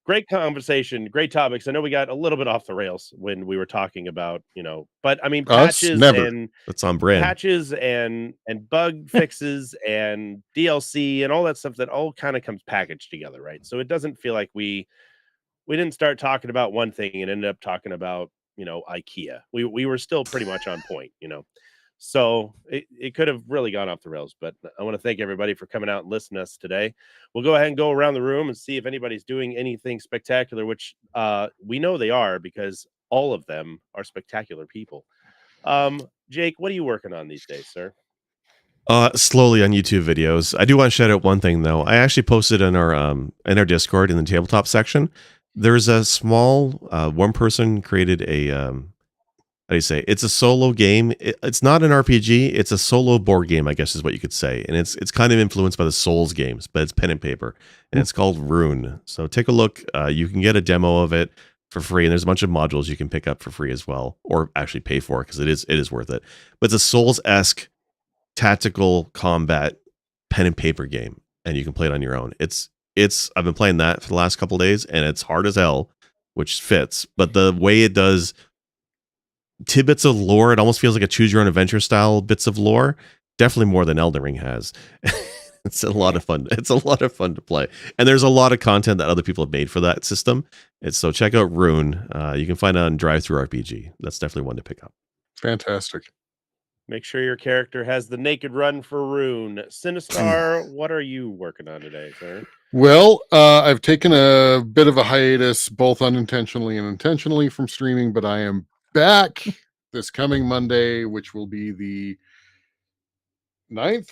great conversation, great topics. I know we got a little bit off the rails when we were talking about, but I mean Us? Never. That's on brand. patches and bug fixes and DLC and all that stuff that all kind of comes packaged together, right? So it doesn't feel like we didn't start talking about one thing and ended up talking about, IKEA. We were still pretty much on point. So it could have really gone off the rails, but I want to thank everybody for coming out and listening to us today. We'll go ahead and go around the room and see if anybody's doing anything spectacular, which we know they are because all of them are spectacular people. Jake, what are you working on these days, sir? Slowly on YouTube videos. I do want to shout out one thing though. I actually posted in our Discord in the tabletop section. There's a small one person created a how do you say? It's a solo game. It's not an RPG. It's a solo board game, I guess is what you could say. And it's kind of influenced by the Souls games, but it's pen and paper. And it's called Rune. So take a look. You can get a demo of it for free, and there's a bunch of modules you can pick up for free as well, or actually pay for because it is worth it. But it's a Souls-esque tactical combat pen and paper game, and you can play it on your own. It's I've been playing that for the last couple of days, and it's hard as hell, which fits. But the way it does tidbits of lore, it almost feels like a choose your own adventure style bits of lore. Definitely more than Elden Ring has. It's a lot of fun. It's a lot of fun to play, and there's a lot of content that other people have made for that system. So check out Rune. You can find it on Drive Through RPG. That's definitely one to pick up. Fantastic. Make sure your character has the naked run for Rune. Sinistar, what are you working on today, sir? Well, I've taken a bit of a hiatus, both unintentionally and intentionally, from streaming, but I am back this coming Monday, which will be the 9th,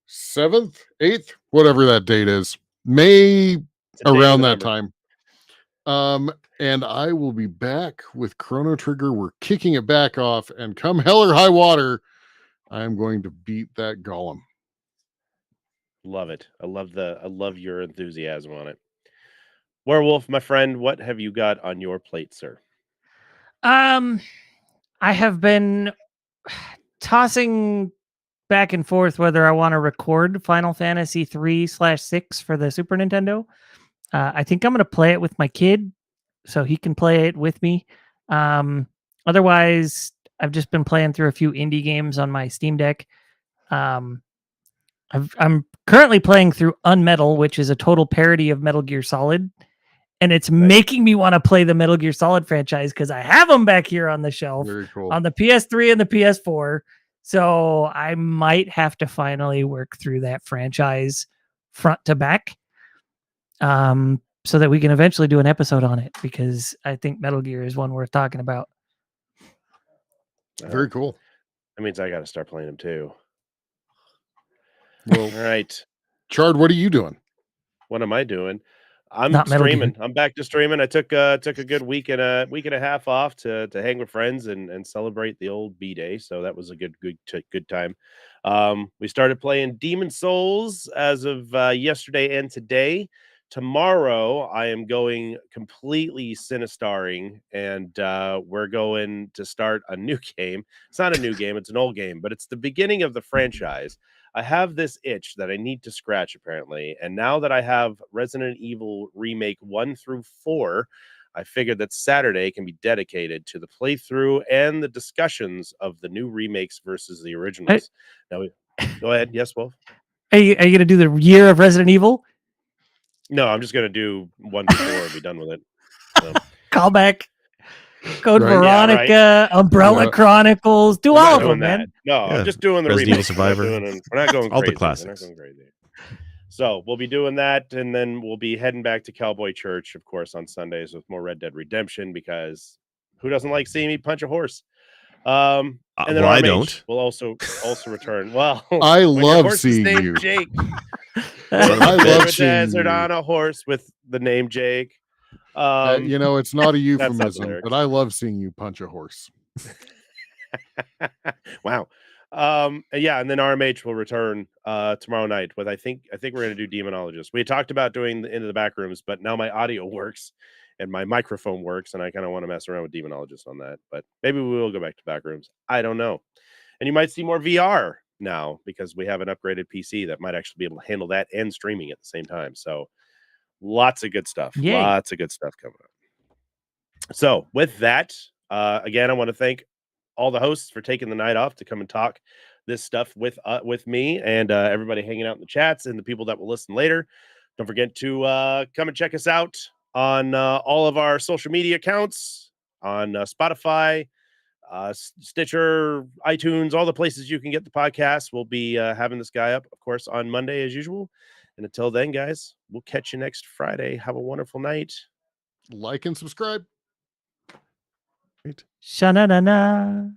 7th, 8th, whatever that date is. May, around that time. And I will be back with Chrono Trigger. We're kicking it back off, and come hell or high water, I am going to beat that golem. Love it. I love your enthusiasm on it. Werewolf, my friend, what have you got on your plate, sir? I have been tossing back and forth whether I want to record Final Fantasy 3/6 for the Super Nintendo. I think I'm going to play it with my kid so he can play it with me. Otherwise, I've just been playing through a few indie games on my Steam Deck. I'm currently playing through Unmetal, which is a total parody of Metal Gear Solid. And it's making me want to play the Metal Gear Solid franchise because I have them back here on the shelf. Very cool. On the PS3 and the PS4. So I might have to finally work through that franchise front to back. So that we can eventually do an episode on it, because I think Metal Gear is one worth talking about. Very cool. That means I got to start playing them too. Well, all right. Chard, what are you doing? What am I doing? I'm Not streaming. I'm back to streaming. I took a good week and a half off to hang with friends and celebrate the old B-Day. So that was a good time. We started playing Demon Souls as of yesterday and today. Tomorrow I am going completely Sinistarring, and we're going to start a new game. It's not a new game, it's an old game, but it's the beginning of the franchise. I have this itch that I need to scratch, apparently. And now that I have Resident Evil Remake 1 through 4, I figured that Saturday can be dedicated to the playthrough and the discussions of the new remakes versus the originals. Now, go ahead. Yes, Wolf? Are you going to do the year of Resident Evil? No, I'm just going to do 1 through 4 and be done with it. So. Callback. Code Veronica, Umbrella Chronicles, do all of them, man. No, I'm just doing the Resident Evil Survivor. We're not going all crazy. the classics. We're not going crazy. So we'll be doing that, and then we'll be heading back to Cowboy Church, of course, on Sundays with more Red Dead Redemption, because who doesn't like seeing me punch a horse? And then I don't. Will also return. Well, I love seeing you. Jake. I love seeing you on a horse with the name Jake. It's not a euphemism, but I love seeing you punch a horse. Wow. And then RMH will return tomorrow night with I think we're going to do Demonologist. We talked about doing Into the Back Rooms, but now my audio works and my microphone works, and I kind of want to mess around with Demonologist on that. But maybe we will go back to Back Rooms. I don't know. And you might see more VR now because we have an upgraded PC that might actually be able to handle that and streaming at the same time. So Lots of good stuff. Yay. Lots of good stuff coming up. So with that, again, I want to thank all the hosts for taking the night off to come and talk this stuff with me and everybody hanging out in the chats and the people that will listen later. Don't forget to come and check us out on all of our social media accounts, on Spotify, Stitcher, iTunes, all the places you can get the podcast. We'll be having this guy up, of course, on Monday as usual. And until then, guys, we'll catch you next Friday. Have a wonderful night. Like and subscribe. Great. Sha-na-na-na.